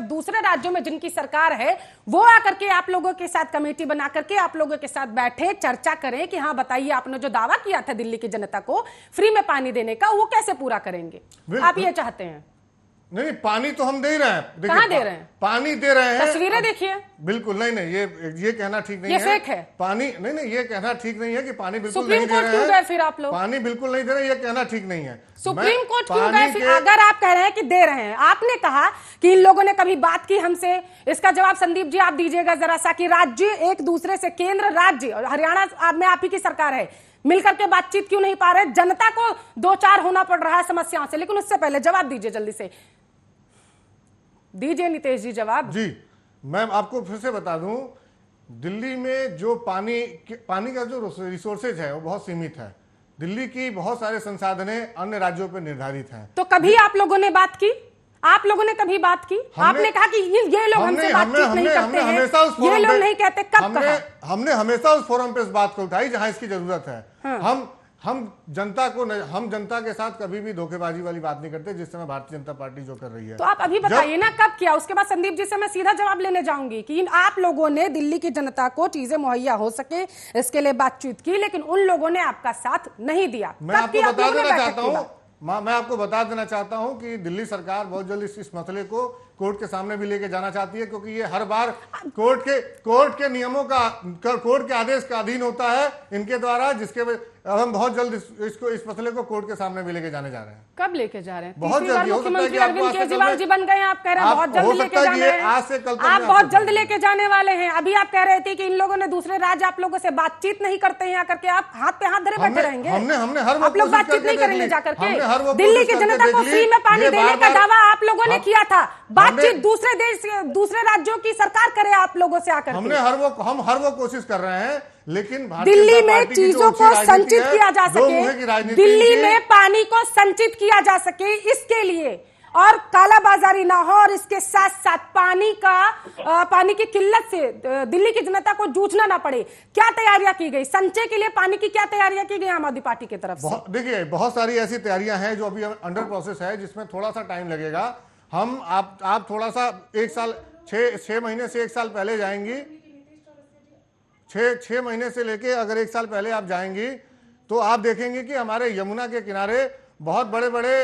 दूसरे राज्यों में जिनकी सरकार है वो आकर के आप लोगों के साथ कमेटी बना करके आप लोगों के साथ बैठे, चर्चा करें कि हाँ बताइए आपने जो दावा किया था दिल्ली की जनता को फ्री में पानी देने का, वो कैसे पूरा करेंगे? आप ये चाहते हैं? नहीं, पानी तो हम दे रहे हैं। कहां दे रहे हैं? पानी दे रहे हैं, तस्वीरें देखिए। बिल्कुल नहीं, ये कहना ठीक नहीं ये है। फेक है। पानी नहीं, ये कहना ठीक नहीं है कि पानी बिल्कुल सुप्रीम नहीं दे कोर्ट रहे क्यों हैं। गए फिर आप लोग? पानी बिल्कुल नहीं दे रहे, ये कहना ठीक नहीं है। सुप्रीम कोर्ट क्यों गए फिर? अगर आप कह रहे हैं कि दे रहे हैं, आपने कहा कि इन लोगों ने कभी बात की हमसे, इसका जवाब संदीप जी आप दीजिएगा जरा सा कि राज्य एक दूसरे से, केंद्र राज्य और हरियाणा में आप ही की सरकार है, मिलकर के बातचीत क्यों नहीं पा रहे? जनता को 2-4 होना पड़ रहा है समस्याओं से। लेकिन उससे पहले जवाब दीजिए, जल्दी से दीजिए नीतीश जी जवाब। जी मैं आपको फिर से बता दूं, दिल्ली में जो पानी का जो रिसोर्सेज है वो बहुत सीमित है। दिल्ली की बहुत सारे संसाधनें अन्य राज्यों पर निर्धारित हैं। तो कभी आप लोगों ने बात की? आप लोगों ने कभी बात की? आपने कहा कि ये लोग हमसे बातचीत नहीं करते हैं, ये लोग नहीं कहते। कब कहा? हमने हमेशा उस फोरम पे इस बात को उठाई जहां इसकी जरूरत है। हाँ। हम जनता के साथ कभी भी धोखेबाजी वाली बात नहीं करते, जिस समय भारतीय जनता पार्टी जो कर रही है। तो आप अभी बताइए ना कब किया, उसके बाद संदीप जी से मैं सीधा जवाब लेने जाऊंगी कि आप लोगों ने दिल्ली की जनता को चीजें मुहैया हो सके इसके लिए बातचीत की, लेकिन उन लोगों ने आपका साथ नहीं दिया। मैं आपको बता देना चाहता हूं कि दिल्ली सरकार बहुत जल्द इस मसले को कोर्ट के सामने भी लेके जाना चाहती है, क्योंकि ये हर बार कोर्ट के नियमों का, कोर्ट के आदेश का अधीन होता है इनके द्वारा, जिसके अब हम बहुत जल्द इस मसले को कोर्ट के सामने भी लेके जाने जा रहे हैं। कब लेके जा रहे हैं? बहुत जल्दी। मुख्यमंत्री अरविंद केजरीवाल जी बन गए, आप कह रहे हैं बहुत जल्द लेके जाने हैं। आज से कल आप बहुत जल्द लेके जाने वाले हैं। अभी आप कह रहे थे कि इन लोगों ने दूसरे राज्य आप लोगों से बातचीत नहीं करते हैं, आकर के आप हाथ पे हाथ धरे बैठे रहेंगे। हमने हर आप लोग बातचीत नहीं करेंगे जाकर के। दिल्ली की जनता को फ्री में पानी देने का दावा आप लोगों ने किया था, बातचीत दूसरे राज्यों की सरकार करे आप लोगों से आकर। हम हर वो कोशिश कर रहे हैं, लेकिन दिल्ली में चीजों को संचित किया जा सके, दिल्ली में पानी को संचित किया जा सके, इसके लिए और कालाबाजारी ना हो, और इसके साथ साथ पानी की किल्लत से दिल्ली की जनता को जूझना ना पड़े। क्या तैयारियां की गई संचय के लिए, पानी की क्या तैयारियां की गई आम आदमी पार्टी की तरफ से? देखिए, बहुत सारी ऐसी तैयारियां हैं जो अभी अंडर प्रोसेस है, जिसमें थोड़ा सा टाइम लगेगा। आप थोड़ा सा 1 साल 6 महीने से 1 साल पहले जाएंगी, 6 महीने से लेके अगर 1 साल पहले आप जाएंगी तो आप देखेंगे कि हमारे यमुना के किनारे बहुत बड़े बड़े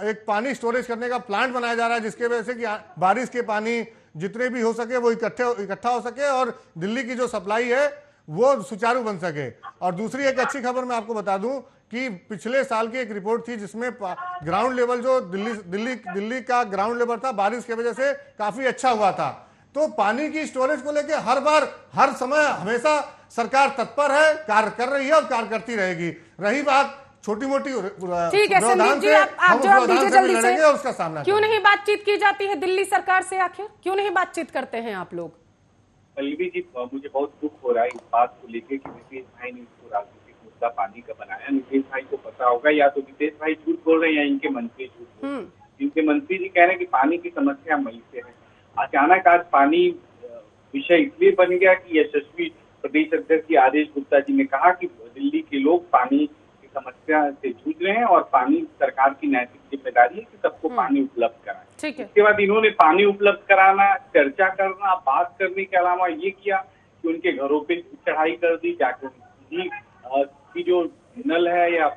एक पानी स्टोरेज करने का प्लांट बनाया जा रहा है, जिसके वजह से कि बारिश के पानी जितने भी हो सके वो इकट्ठा हो सके और दिल्ली की जो सप्लाई है वो सुचारू बन सके। और दूसरी एक अच्छी खबर मैं आपको बता दूं कि पिछले साल की एक रिपोर्ट थी जिसमें ग्राउंड लेवल जो दिल्ली का ग्राउंड लेवल था, बारिश की वजह से काफी अच्छा हुआ था। तो पानी की स्टोरेज को लेकर हर समय हमेशा सरकार तत्पर है, कार्य कर रही है और कार्य करती रहेगी। रही बात छोटी मोटी, ठीक है संदीप जी, आप जवाब दीजिए जल्दी से। और उसका सामना क्यों नहीं बातचीत की जाती है दिल्ली सरकार से? आखिर क्यों नहीं बातचीत करते हैं आप लोग? पल्लवी जी, मुझे बहुत दुख हो रहा है इस बात को लेकर कि नीतीश भाई ने इसको राजनीतिक मुद्दा पानी का बनाया। नीतीश भाई को पता होगा, या तो नीतीश भाई झूठ बोल रहे हैं या इनके मंत्री झूठ बोल रहे हैं। इनके मंत्री जी कह रहे हैं कि पानी की समस्या मई से है। अचानक आज पानी विषय इसलिए बन गया कि यशस्वी प्रदेश अध्यक्ष आदेश गुप्ता जी ने कहा कि दिल्ली के लोग पानी की समस्या से जूझ रहे हैं और पानी सरकार की नैतिक जिम्मेदारी है कि सबको पानी उपलब्ध कराएं। इसके बाद इन्होंने पानी उपलब्ध कराना, चर्चा करना, बात करने के अलावा ये किया कि उनके घरों पे चढ़ाई कर दी, जाकर की जो नल है या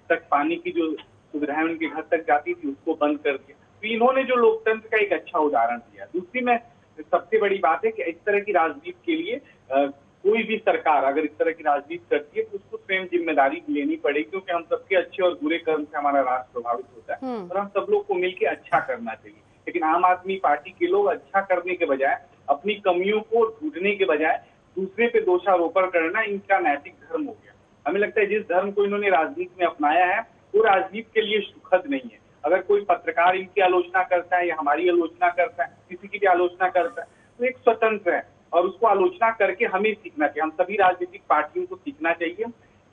तक पानी की जो सुविधाएं उनके घर तक जाती थी उसको बंद कर दिया। तो इन्होंने जो लोकतंत्र का एक अच्छा उदाहरण दिया। दूसरी में सबसे बड़ी बात है कि इस तरह की राजनीति के लिए कोई भी सरकार अगर इस तरह की राजनीति करती है तो उसको स्वयं जिम्मेदारी लेनी पड़ेगी, क्योंकि हम सबके अच्छे और बुरे कर्म से हमारा राष्ट्र प्रभावित होता है और हम सब लोग को मिलकर अच्छा करना चाहिए। लेकिन आम आदमी पार्टी के लोग अच्छा करने के बजाय, अपनी कमियों को ढूंढने के बजाय दूसरे पे दोषारोपण करना इनका नैतिक धर्म हो गया। हमें लगता है जिस धर्म को इन्होंने राजनीति में अपनाया है वो राजनीति के लिए सुखद नहीं है। अगर कोई पत्रकार इनकी आलोचना करता है या हमारी आलोचना करता है, किसी की भी आलोचना करता है, तो एक स्वतंत्र है और उसको आलोचना करके हमें सीखना चाहिए। हम सभी राजनीतिक पार्टियों को सीखना चाहिए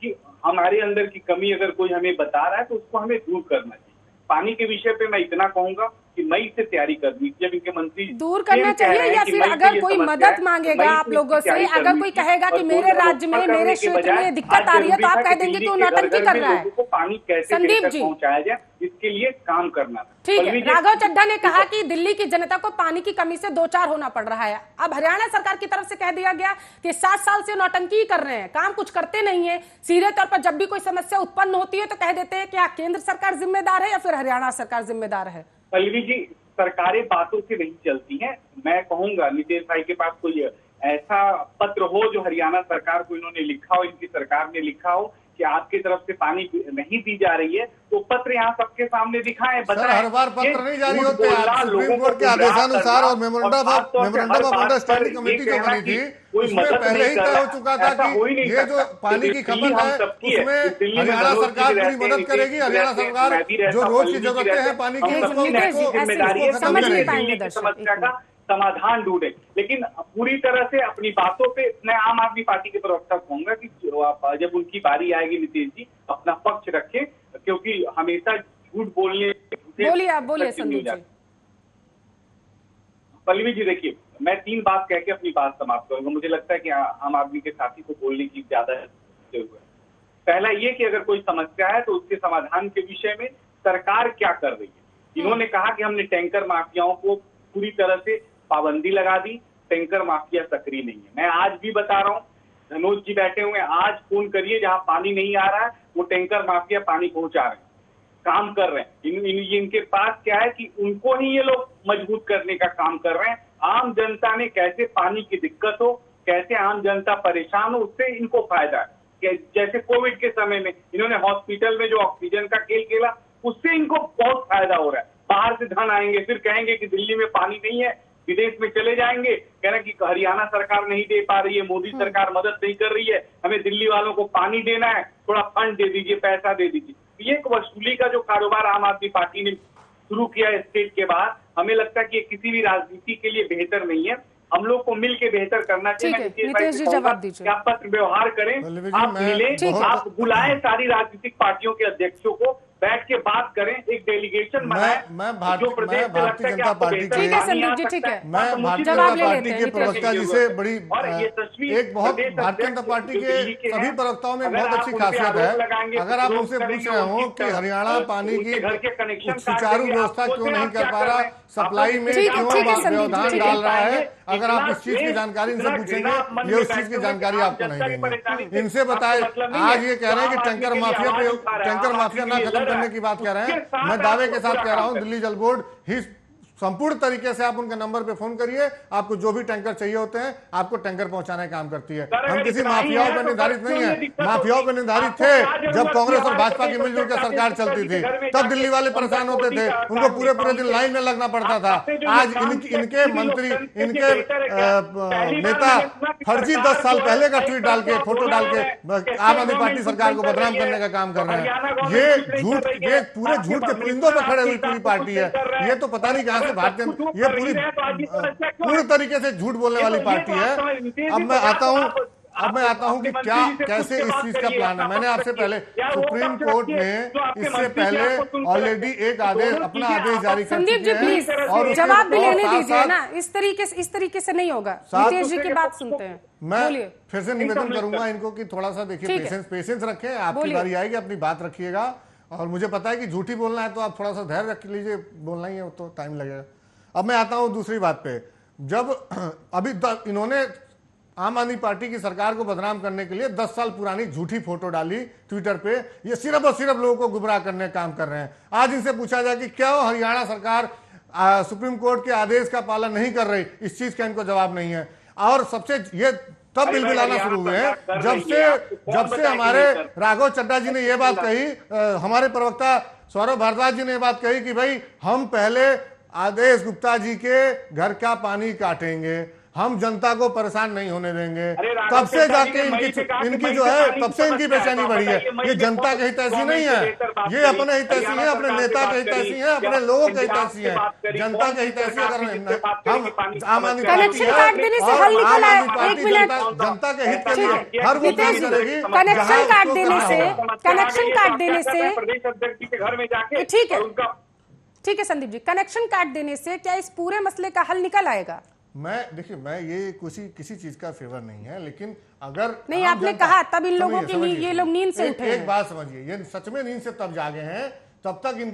कि हमारे अंदर की कमी अगर कोई हमें बता रहा है तो उसको हमें दूर करना चाहिए। पानी के विषय पे मैं इतना कहूंगा कि मई से तैयारी करनी, जब इनके मंत्री दूर करना चाहिए, या फिर अगर कोई मदद मांगेगा आप लोगों से, अगर कोई कहेगा कि मेरे राज्य में, मेरे क्षेत्र में दिक्कत आ रही है, तो आप कह देंगे कि वो नौटंकी कर रहा है। पानी कैसे संदीप जी पहुंचाया जाए इसके लिए काम करना। ठीक है, राघव चड्ढा ने कहा कि दिल्ली की जनता को पानी की कमी से 2-4 होना पड़ रहा है। अब हरियाणा सरकार की तरफ से कह दिया गया कि 7 साल से नौटंकी कर रहे हैं, काम कुछ करते नहीं है। सीधे तौर पर जब भी कोई समस्या उत्पन्न होती है तो कह देते हैं क्या केंद्र सरकार जिम्मेदार है या फिर हरियाणा सरकार जिम्मेदार है? पल्लवी जी, सरकारें बातों से नहीं चलती हैं। मैं कहूंगा नीतीश भाई के पास कोई ऐसा पत्र हो जो हरियाणा सरकार को इन्होंने लिखा हो, इनकी सरकार ने लिखा हो कि आपकी तरफ से पानी नहीं दी जा रही है, तो पत्र यहाँ सबके सामने दिखाएं, बताएं। हर बार पत्र नहीं जारी होते हैं। सुप्रीम कोर्ट के आदेशानुसार और मेमोरेंडम ऑफ अंडरस्टैंडिंग कमेटी जो बनी थी उसमें पहले ही तय हो चुका था कि ये जो पानी की खपत है उसमें हरियाणा सरकार पूरी मदद करेगी। हरियाणा सरकार जो रोज की जरूरतें हैं पानी की समस्या का समाधान ढूंढे। लेकिन पूरी तरह से अपनी बातों पे मैं आम आदमी पार्टी के प्रवक्ता कहूंगा कि जब उनकी बारी आएगी नीतीश जी अपना पक्ष रखें, क्योंकि हमेशा झूठ बोलने। बोलिए संदीप जी। पल्लवी जी देखिए, मैं 3 बात कह के अपनी बात समाप्त करूंगा। मुझे लगता है कि आम आदमी के साथी को बोलने की ज्यादा जरूरत है। पहला ये कि अगर कोई समस्या है तो उसके समाधान के विषय में सरकार क्या कर रही है। इन्होंने कहा कि हमने टैंकर माफियाओं को पूरी तरह से पाबंदी लगा दी, टैंकर माफिया सक्रिय नहीं है। मैं आज भी बता रहा हूँ, धनोज जी बैठे हुए हैं, आज फोन करिए, जहां पानी नहीं आ रहा है वो टैंकर माफिया पानी पहुंचा रहे हैं, काम कर रहे हैं। इनके पास क्या है कि उनको ही ये लोग मजबूत करने का काम कर रहे हैं। आम जनता ने कैसे पानी की दिक्कत हो, कैसे आम जनता परेशान हो, उससे इनको फायदा है। जैसे कोविड के समय में इन्होंने हॉस्पिटल में जो ऑक्सीजन का खेल खेला, उससे इनको बहुत फायदा हो रहा है। बाहर से धन आएंगे, फिर कहेंगे कि दिल्ली में पानी नहीं है, विदेश में चले जाएंगे, कह रहे हैं कि हरियाणा सरकार नहीं दे पा रही है, मोदी सरकार मदद नहीं कर रही है, हमें दिल्ली वालों को पानी देना है, थोड़ा फंड दे दीजिए, पैसा दे दीजिए। ये एक वसूली का जो कारोबार आम आदमी पार्टी ने शुरू किया स्टेट के बाद, हमें लगता है कि ये किसी भी राजनीति के लिए बेहतर नहीं है। हम लोग को मिल के बेहतर करना चाहिए। नितेश जी जवाब दीजिए। आप पत्र व्यवहार करें, आप मिले, आप बुलाएं सारी राजनीतिक पार्टियों के अध्यक्षों को, बैठ के बात करें, एक डेलीगेशन बनाएं। मैं भारतीय जनता पार्टी के ठीक है संदीप जी, ठीक है, मैं भारतीय जनता पार्टी के प्रवक्ता जी से बड़ी एक बहुत भारतीय जनता पार्टी के सभी प्रवक्ताओं में बहुत अच्छी खासियत है। अगर आप उनसे पूछ रहे हो कि हरियाणा पानी की सुचारू व्यवस्था क्यों नहीं कर पा रहा, सप्लाई में क्यों व्यवधान डाल रहा है, अगर आप इस चीज की जानकारी इनसे पूछेंगे, ये उस चीज की जानकारी आपको नहीं देंगे। इनसे बताए, आज ये कह रहे हैं कि टैंकर माफिया ना खत्म करने की बात कह रहे हैं। मैं दावे के साथ कह रहा हूं, दिल्ली जल बोर्ड ही संपूर्ण तरीके से आप उनके नंबर पे फोन करिए, आपको जो भी टैंकर चाहिए होते हैं आपको टैंकर पहुंचाने का काम करती है। हम किसी माफियाओं पर निर्धारित नहीं है, माफियाओं पर निर्धारित थे जब कांग्रेस और भाजपा की मिलजुल कर सरकार चलती थी, तब दिल्ली वाले परेशान होते थे, उनको पूरे दिन लाइन में लगना पड़ता था। आज इनके मंत्री, इनके नेता फर्जी 10 साल पहले का ट्वीट डाल के, फोटो डाल के आम आदमी पार्टी सरकार को बदनाम करने का काम कर रहे हैं। ये पूरे झूठ के पुलिंदों पर खड़े हुई पूरी पार्टी है। ये तो पता नहीं कहां भारतीय, ये पूरी तरीके से झूठ बोलने वाली पार्टी है। अब मैं आता हूं कि क्या कैसे इस चीज का प्लान है। मैंने आपसे पहले सुप्रीम कोर्ट ने इससे पहले ऑलरेडी एक आदेश, अपना आदेश जारी कर संदीप जी प्लीज और जवाब भी लेने दीजिए ना, इस तरीके से नहीं होगा। नितेश जी की बात सुनते हैं। मैं फिर से निवेदन करूंगा इनको कि थोड़ा सा देखिए, पेशेंस रखें, आपकी बारी आएगी, अपनी बात रखिएगा। और मुझे पता है कि झूठी बोलना है तो आप थोड़ा सा धैर्य रख लीजिए, बोलना ही है तो टाइम लगेगा। अब मैं आता हूं दूसरी बात पे। जब अभी इन्होंने आम आदमी पार्टी की सरकार को बदनाम करने के लिए 10 साल पुरानी झूठी फोटो डाली ट्विटर पे, ये सिर्फ और सिर्फ लोगों को गुमराह करने का काम कर रहे हैं। आज इनसे पूछा जाए कि क्या हरियाणा सरकार सुप्रीम कोर्ट के आदेश का पालन नहीं कर रही, इस चीज का इनको जवाब नहीं है। और सबसे ये तब बिलबिलाना शुरू हुए हैं जब से हमारे राघव चड्ढा जी ने यह बात कही, हमारे प्रवक्ता सौरभ भारद्वाज जी ने यह बात कही कि भाई हम पहले आदेश गुप्ता जी के घर का पानी काटेंगे, हम जनता को परेशान नहीं होने देंगे। तब से जाके इनकी जो है, तब से इनकी बेचैनी बढ़ी है। ये जनता के हित ऐसी नहीं है, ये अपने हित ऐसी है, अपने नेता के हित ऐसी है, अपने लोगों के हित ऐसी है। जनता के हित ऐसी अगर हम आम आदमी पार्टी जनता के हित के लिए हर वो काम करेगी। कनेक्शन काट देने से प्रदेश अध्यक्ष जी के घर में जाके, ठीक है संदीप जी, कनेक्शन काट देने से क्या इस पूरे मसले का हल निकल आएगा? देखिए, मैं ये किसी चीज का फेवर नहीं है, लेकिन अगर नहीं, आपने कहा तब इन लोगों की ये लोग नींद से उठे हैं। एक बात समझिए, ये सच में नींद से तब जागे हैं, तब तक ये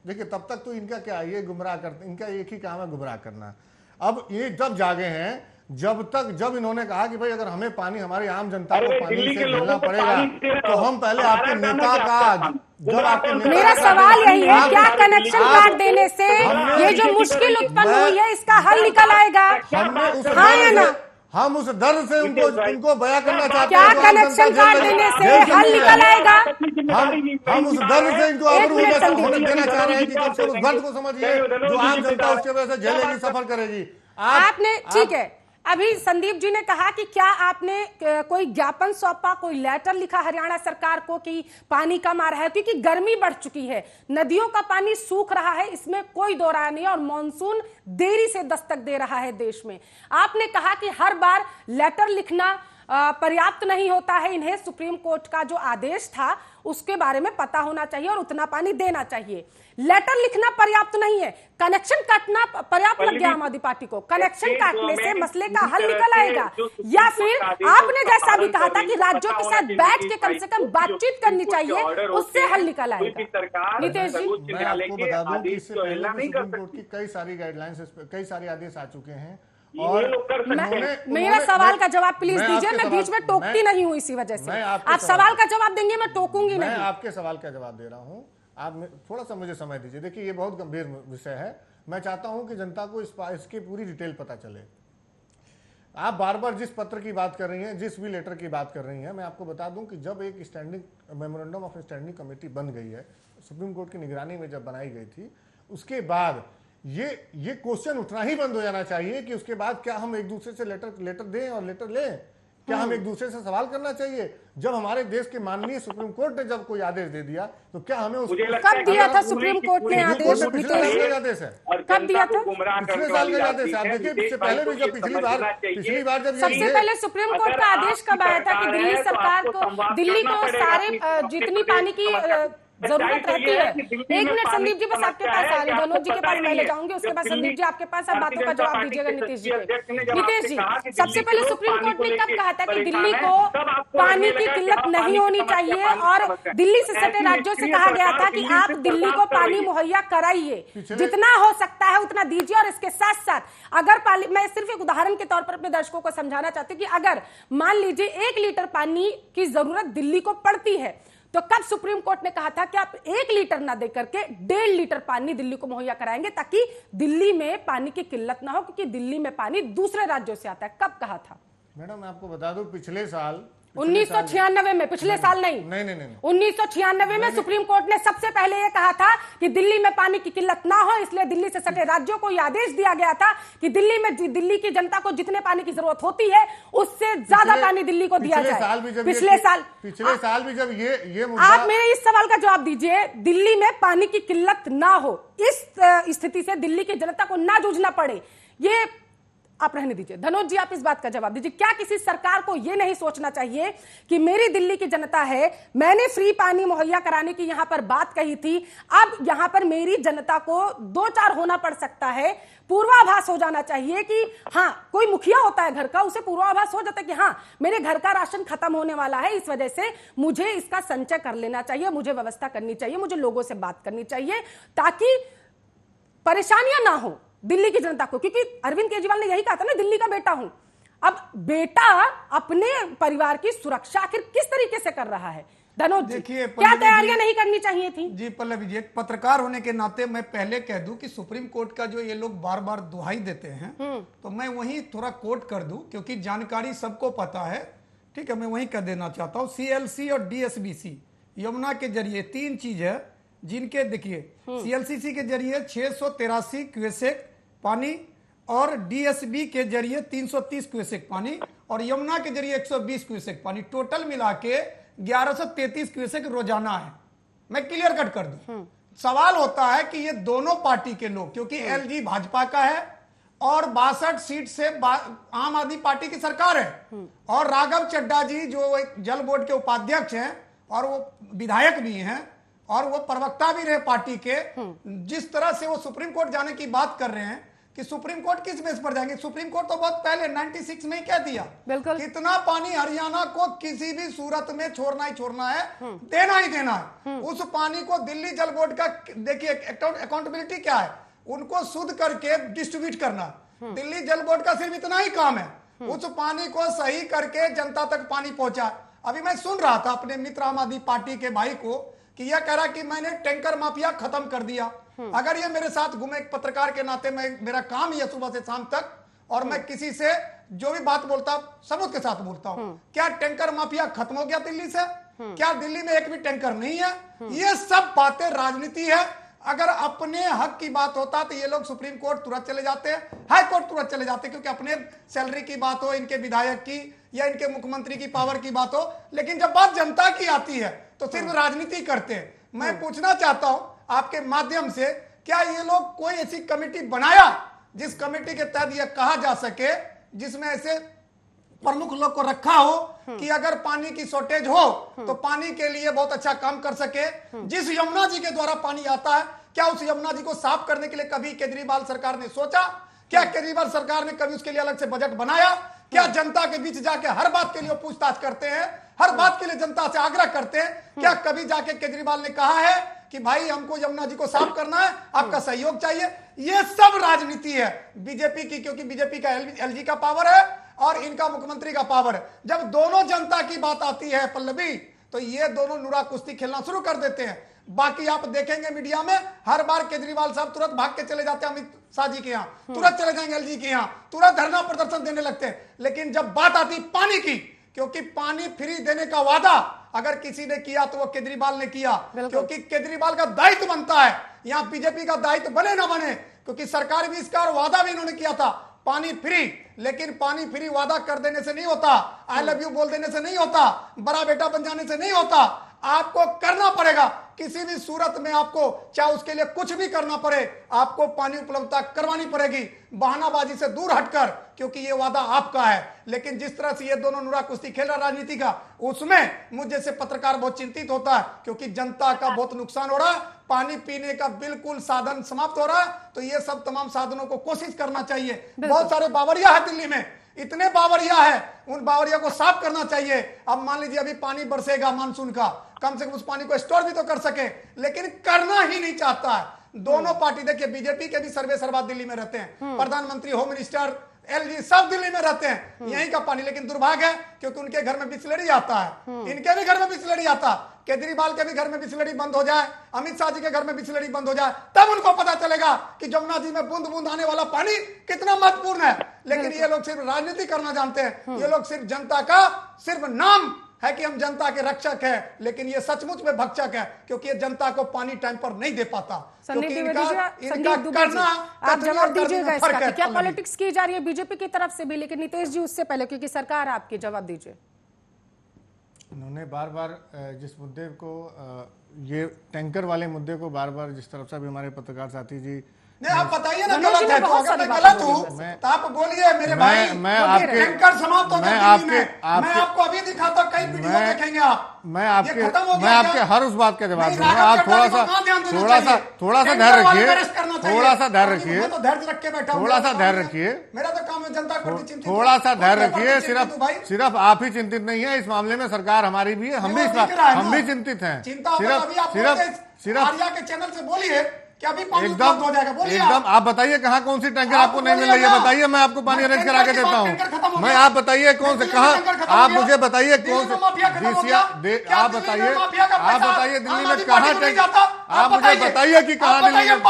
देखिए, तब तक तो इनका क्या है, ये गुमराह करते, इनका एक ही काम है गुमराह करना। अब ये जब जागे हैं, जब इन्होंने कहा कि भाई अगर हमें पानी, हमारी आम जनता को पानी से मिलना पड़ेगा, तो हम पहले आपके नेता का, जब आपके मेरा सवाल यही है, क्या कनेक्शन काट देने से ये जो मुश्किल उत्पन्न हुई है इसका हल निकल आएगा? हाँ या ना? हम उस दर्द से उनको बयां करना चाहते हैं। क्या कनेक्शन काट देने से हल निकल आएगा? हम उस दर्द से इनको होने देना चाह रहे हैं कि कम से कम उस दर्द को समझिए जो आम जनता उसके वजह से झेलेगी, सफर करेगी। आपने, ठीक है, अभी संदीप जी ने कहा कि क्या आपने कोई ज्ञापन सौंपा, कोई लेटर लिखा हरियाणा सरकार को कि पानी कम आ रहा है? क्योंकि गर्मी बढ़ चुकी है, नदियों का पानी सूख रहा है, इसमें कोई दो राय नहीं, और मॉनसून देरी से दस्तक दे रहा है देश में। आपने कहा कि हर बार लेटर लिखना पर्याप्त नहीं होता है। इन्हें सुप्रीम कोर्ट का जो आदेश था उसके बारे में पता होना चाहिए और उतना पानी देना चाहिए। लेटर लिखना पर्याप्त नहीं है, कनेक्शन काटना पर्याप्त लग गया आम आदमी पार्टी को। कनेक्शन काटने से मसले का हल निकल आएगा, या फिर आपने जैसा भी कहा था कि राज्यों के साथ बैठ के कम से कम बातचीत करनी चाहिए, उससे हल निकल आएगा। नितेश जी, मैं आपको बता दूं कि इससे पहले सुप्रीम कोर्ट की कई सारी गाइडलाइंस, कई सारे आदेश आ चुके हैं और मेरा सवाल का जवाब प्लीज दीजिए। मैं बीच में टोकती नहीं हूं इसी वजह से। आप सवाल का जवाब देंगे, मैं टोकूंगी नहीं। मैं आपके सवाल का जवाब दे रहा हूं, आप थोड़ा सा मुझे समय दीजिए। देखिए ये बहुत गंभीर विषय है, मैं चाहता हूं कि जनता को इसकी पूरी डिटेल पता चले। आप बार बार जिस पत्र की बात कर रही हैं, जिस भी लेटर की बात कर रही हैं, मैं आपको बता दूं कि जब एक standing memorandum of standing committee बन गई है, सुप्रीम कोर्ट की निगरानी में जब बनाई गई थी, उसके बाद ये क्वेश्चन उठना ही बंद हो जाना चाहिए कि उसके बाद क्या हम एक दूसरे से लेटर दें और लेटर लें, क्या हम एक दूसरे से सवाल करना चाहिए। जब हमारे देश के माननीय सुप्रीम कोर्ट ने जब कोई आदेश दे दिया तो क्या हमें कब दिया था सुप्रीम कोर्ट ने आदेश? पिछले साल का आदेश है, कब दिया था? पिछले साल का आदेश है। आप देखिए इससे पहले भी जब पिछली बार जब सबसे पहले सुप्रीम कोर्ट का आदेश कब आया था कि दिल्ली सरकार को, दिल्ली को सारे जितनी पानी की जरूरत रहती है। एक मिनट संदीप जी, बस आपके पास आ रही, धनोज जी के पास पहले जाऊंगी, उसके बाद संदीप जी आपके पास। अब बातों का जवाब दीजिएगा नीतीश जी। नीतीश जी, सबसे पहले सुप्रीम कोर्ट ने कब कहा था कि दिल्ली को पानी की किल्लत नहीं होनी चाहिए और दिल्ली से सटे राज्यों से कहा गया था कि आप दिल्ली को पानी मुहैया कराइए, जितना हो सकता है उतना दीजिए। और इसके साथ साथ अगर मैं सिर्फ एक उदाहरण के तौर पर अपने दर्शकों को समझाना चाहती हूँ कि अगर मान लीजिए 1 लीटर पानी की जरूरत दिल्ली को पड़ती है, तो कब सुप्रीम कोर्ट ने कहा था कि आप 1 लीटर ना देकर के 1.5 लीटर पानी दिल्ली को मुहैया कराएंगे ताकि दिल्ली में पानी की किल्लत ना हो, क्योंकि दिल्ली में पानी दूसरे राज्यों से आता है। कब कहा था? मैडम मैं आपको बता दूं, पिछले साल 1996 में, पिछले साल नहीं, 1996 में सुप्रीम कोर्ट ने सबसे पहले यह कहा था कि दिल्ली में पानी की किल्लत ना हो, इसलिए दिल्ली से सटे राज्यों को यह आदेश दिया गया था कि दिल्ली की जनता को जितने पानी की जरूरत होती है उससे ज्यादा पानी दिल्ली को दिया जाए। पिछले साल भी जब ये आप मेरे इस सवाल का जवाब दीजिए, दिल्ली में पानी की किल्लत ना हो, इस स्थिति से दिल्ली की जनता को ना जूझना पड़े, ये आप रहने दीजिए। धनोज जी, आप इस बात का जवाब दीजिए। क्या किसी सरकार को यह नहीं सोचना चाहिए कि मेरी दिल्ली की जनता है, मैंने फ्री पानी मुहैया कराने की यहां पर बात कही थी, अब यहां पर मेरी जनता को 2-4 होना पड़ सकता है, पूर्वाभास हो जाना चाहिए कि हाँ, कोई मुखिया होता है घर का, उसे पूर्वाभास हो जाता है कि हाँ, मेरे घर का राशन खत्म होने वाला है, इस वजह से मुझे इसका संचय कर लेना चाहिए, मुझे व्यवस्था करनी चाहिए, मुझे लोगों से बात करनी चाहिए ताकि परेशानियां ना हो दिल्ली की जनता को। क्योंकि अरविंद केजरीवाल ने यही कहा था ना, दिल्ली का बेटा हूं। अब बेटा अपने परिवार की सुरक्षा आखिर किस तरीके से कर रहा है? धनोज जी, क्या तैयारियां नहीं करनी चाहिए थी? जी पल्लवी जी, एक पत्रकार होने के नाते मैं पहले कह दूं कि सुप्रीम कोर्ट का जो ये लोग बार बार दुहाई देते हैं, तो मैं वहीं थोड़ा कोट कर दूं क्योंकि जानकारी सबको पता है। ठीक है, मैं वहीं कर देना चाहता हूं। CLC और DSBC यमुना के जरिए 3 चीज है जिनके, देखिए CLCC के जरिए 683 क्यूसेक पानी और DSB के जरिए 330 क्यूसेक पानी और यमुना के जरिए 120 क्यूसेक पानी, टोटल मिला के 1133 क्यूसेक रोजाना है। मैं क्लियर कट कर दूं। सवाल होता है कि ये दोनों पार्टी के लोग, क्योंकि LG भाजपा का है और 62 सीट से आम आदमी पार्टी की सरकार है और राघव चड्ढा जी जो एक जल बोर्ड के उपाध्यक्ष हैं और वो विधायक भी हैं और वो प्रवक्ता भी रहे पार्टी के, जिस तरह से वो सुप्रीम कोर्ट जाने की बात कर रहे हैं कि सुप्रीम कोर्ट किस बेस पर जाएंगे। सुप्रीम कोर्ट तो बहुत पहले 96 में ही कह दिया कितना पानी हरियाणा को किसी भी सूरत में छोड़ना ही छोड़ना है, देना ही देना है। उस पानी को दिल्ली जल बोर्ड का, देखिए अकाउंटेबिलिटी क्या है, उनको शुद्ध करके डिस्ट्रीब्यूट करना। दिल्ली जल बोर्ड का सिर्फ इतना ही काम है, उस पानी को सही करके जनता तक पानी पहुंचा। अभी मैं सुन रहा था अपने मित्र आम आदमी पार्टी के भाई को कि यह कह रहा कि मैंने टैंकर माफिया खत्म कर दिया। अगर ये मेरे साथ घूमे, एक पत्रकार के नाते मेरा काम ही है सुबह से शाम तक, और मैं किसी से जो भी बात बोलता सबूत के साथ बोलता हूं। क्या टैंकर माफिया खत्म हो गया दिल्ली से? क्या दिल्ली में एक भी टैंकर नहीं है? ये सब बातें राजनीति है। अगर अपने हक की बात होता तो ये लोग सुप्रीम कोर्ट तुरंत चले जाते, हाई कोर्ट तुरंत चले जाते, क्योंकि अपने सैलरी की बात हो, इनके विधायक की या इनके मुख्यमंत्री की पावर की बात हो, लेकिन जब बात जनता की आती है तो सिर्फ राजनीति करते हैं। मैं पूछना चाहता हूं आपके माध्यम से, क्या ये लोग कोई ऐसी कमेटी बनाया जिस कमेटी के तहत यह कहा जा सके, जिसमें ऐसे प्रमुख लोग को रखा हो कि अगर पानी की शॉर्टेज हो तो पानी के लिए बहुत अच्छा काम कर सके। जिस यमुना जी के द्वारा पानी आता है, क्या उस यमुना जी को साफ करने के लिए कभी केजरीवाल सरकार ने सोचा? क्या केजरीवाल सरकार ने कभी उसके लिए अलग से बजट बनाया? क्या जनता के बीच जाके हर बात के लिए पूछताछ करते हैं, हर बात के लिए जनता से आग्रह करते हैं? क्या कभी जाके केजरीवाल ने कहा है कि भाई हमको यमुना जी को साफ करना है, आपका सहयोग चाहिए? ये सब राजनीति है बीजेपी की, क्योंकि बीजेपी का एलजी का पावर है और इनका मुख्यमंत्री का पावर है। जब दोनों जनता की बात आती है पल्लवी, तो ये दोनों नुरा कुश्ती खेलना शुरू कर देते हैं। बाकी आप देखेंगे मीडिया में हर बार केजरीवाल साहब तुरंत भाग के चले जाते हैं अमित शाह जी के यहाँ, तुरंत चले जाएंगे एलजी के यहाँ, तुरंत धरना प्रदर्शन देने लगते हैं। लेकिन जब बात आती पानी की, क्योंकि पानी फ्री देने का वादा अगर किसी ने किया तो वो केजरीवाल ने किया, क्योंकि केजरीवाल का दायित्व बनता है। यहाँ बीजेपी का दायित्व बने ना बने, क्योंकि सरकार भी इसका और वादा भी इन्होंने किया था पानी फ्री। लेकिन पानी फ्री वादा कर देने से नहीं होता, आई लव यू बोल देने से नहीं होता, बड़ा बेटा बन जाने से नहीं होता। आपको करना पड़ेगा किसी भी सूरत में, आपको चाहे उसके लिए कुछ भी करना पड़े, आपको पानी उपलब्धता करवानी पड़ेगी, बहानाबाजी से दूर हटकर, क्योंकि ये वादा आपका है। लेकिन जिस तरह से ये दोनों नुरा कुश्ती खेल रहा राजनीति का, उसमें मुझ जैसे पत्रकार बहुत चिंतित होता है, क्योंकि जनता का बहुत नुकसान हो रहा है। पानी पीने का बिल्कुल साधन समाप्त हो रहा है। तो ये सब तमाम साधनों को कोशिश करना चाहिए। बहुत सारे बावरिया है दिल्ली में, इतने बावरिया है, उन बावरिया को साफ करना चाहिए। अब मान लीजिए अभी पानी बरसेगा मानसून का, कम से कम उस पानी को स्टोर भी तो कर सके, लेकिन करना ही नहीं चाहता है। दोनों पार्टी, देखिए बीजेपी के भी सर्वे सर्वा दिल्ली में रहते हैं, प्रधानमंत्री, होम मिनिस्टर, एलजी सब दिल्ली में रहते हैं, यहीं का पानी। लेकिन दुर्भाग्य है क्योंकि उनके घर में बिस्लरी आता है, इनके भी घर में बिस्लरी आता है। केजरीवाल के भी घर में बिस्लरी बंद हो जाए, अमित शाह जी के घर में बिस्लरी बंद हो जाए, तब उनको पता चलेगा कि जमुना जी में बूंद बूंद आने वाला पानी कितना महत्वपूर्ण है। लेकिन ये लोग सिर्फ राजनीति करना जानते हैं, ये लोग सिर्फ जनता का सिर्फ नाम है कि हम जनता के रक्षक हैं, लेकिन ये सचमुच में भक्षक है, क्योंकि ये जनता को पानी टाइम पर नहीं दे पाता। संदीप द्विवेदी जी, आप जवाब दीजिएगा इसका कि क्या पॉलिटिक्स की जा रही है बीजेपी की तरफ से भी, लेकिन नीतीश जी उससे पहले, क्योंकि सरकार आपकी, जवाब दीजिए। उन्होंने बार बार जिस मुद्दे को, ये टैंकर वाले मुद्दे को बार बार जिस तरफ से भी हमारे पत्रकार साथी जी, नहीं आप बताइए ना गलत है तो, अगर मैं गलत हूँ तो आप बोलिए मेरे भाई। मैं आपके टैंकर समाप्त हो गया दिल्ली में, मैं आपके आपको अभी दिखाता, कई वीडियो देखेंगे आप। मैं आपके हर उस बात का जवाब दूंगा। आप थोड़ा सा धैर्य रखिए, थोड़ा सा धैर्य रखिए, मैं तो धैर्य रख के बैठा हूं, थोड़ा सा धैर्य रखिए। मेरा तो काम है जनता को चिंतित, थोड़ा सा धैर्य रखिए। सिर्फ आप ही चिंतित नहीं है इस मामले में, सरकार हमारी भी है, हम भी चिंतित हैं। सिर्फ आर्या के चैनल से बोलिए क्या अभी पानी उपलब्ध हो जाएगा, बोलिए एकदम। आप बताइए कहाँ कौन सी टैंकर आपको नहीं मिल रही है, बताइए, मैं आपको पानी अरेंज करा के देता हूँ। मैं, आप बताइए कौन से, कहाँ, आप मुझे बताइए कौन से, आप बताइए दिल्ली में कहाँ टैंकर, आप मुझे बताइए कि कहाँ दिल्ली में,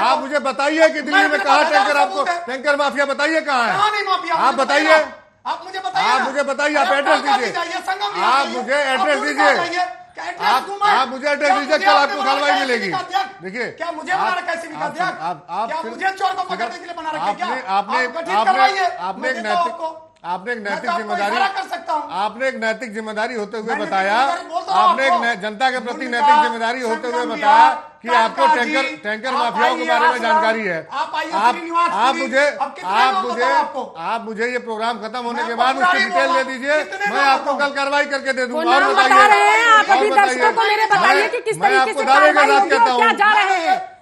आप मुझे बताइए कि दिल्ली में कहाँ टैंकर, आपको टैंकर माफिया बताइए कहाँ है, आप बताइए, आप मुझे बताइए, आप एड्रेस दीजिए, आप मुझे एड्रेस दीजिए, आप मुझे एड्रेस दीजिए, कल आपको कार्रवाई मिलेगी। देखिए क्या मुझे बना रखा है सिविल का अध्यक्ष? क्या मुझे चोर को पकड़ने के लिए बना रखा है क्या? आपने एक नैतिक जिम्मेदारी, आपने एक नैतिक जिम्मेदारी होते हुए बताया, आपने एक जनता के प्रति नैतिक जिम्मेदारी होते हुए बताया कि आपको टैंकर माफियाओं के बारे में जानकारी है। आप मुझे ये प्रोग्राम खत्म होने के बाद उसकी डिटेल दे दीजिए, मैं आपको कल कार्रवाई करके दे दूंगा। और मैं आपको दावे के साथ कहता हूँ,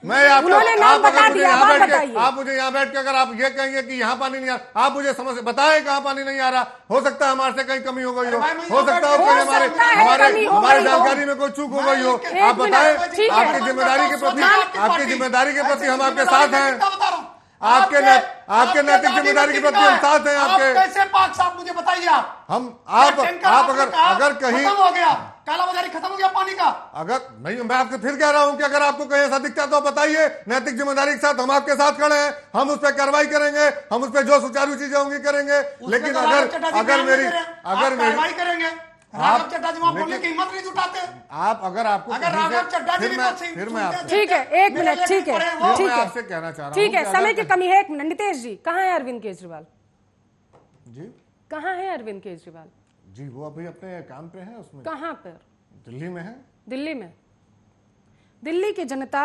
मैं आपको, आप मुझे यहाँ बैठ के अगर आप ये कहेंगे कि यहाँ पानी नहीं आ रहा, आप मुझे समझ बताएं कहाँ पानी नहीं आ रहा। हो सकता है हमारे से कहीं कमी हो गई हो सकता है कोई हमारे जानकारी में कोई चूक हो गई हो। आप बताएं, आपकी जिम्मेदारी के प्रति हम आपके साथ हैं, आपके नैतिक जिम्मेदारी के प्रति हम साथ हैं आपके। कैसे पाक साहब मुझे बताइए आप अगर कहीं हो गया, कालाबाजारी खत्म हो गया पानी का, अगर नहीं, मैं आपको फिर कह रहा हूं कि अगर आपको कहीं ऐसा दिखता है तो बताइए, नैतिक जिम्मेदारी के साथ हम आपके साथ खड़े हैं, हम उस पर कार्रवाई करेंगे, हम उस पर जो सुचारू चीजें होंगी करेंगे। लेकिन अगर मेरी करेंगे, राघव चड्ढा जी बोलने की हिम्मत नहीं जुटाते आप, अगर आपको राघव चड्ढा जी फिर मैं आपसे, ठीक है, एक मिनट, ठीक है, आपसे कहना चाह रहा हूँ, ठीक है, समय की कमी है, एक मिनट। नीतीश जी, कहाँ है अरविंद केजरीवाल जी? कहाँ है अरविंद केजरीवाल जी? वो अभी अपने काम पे है, उसमें कहाँ पर? दिल्ली में है। दिल्ली में? दिल्ली की जनता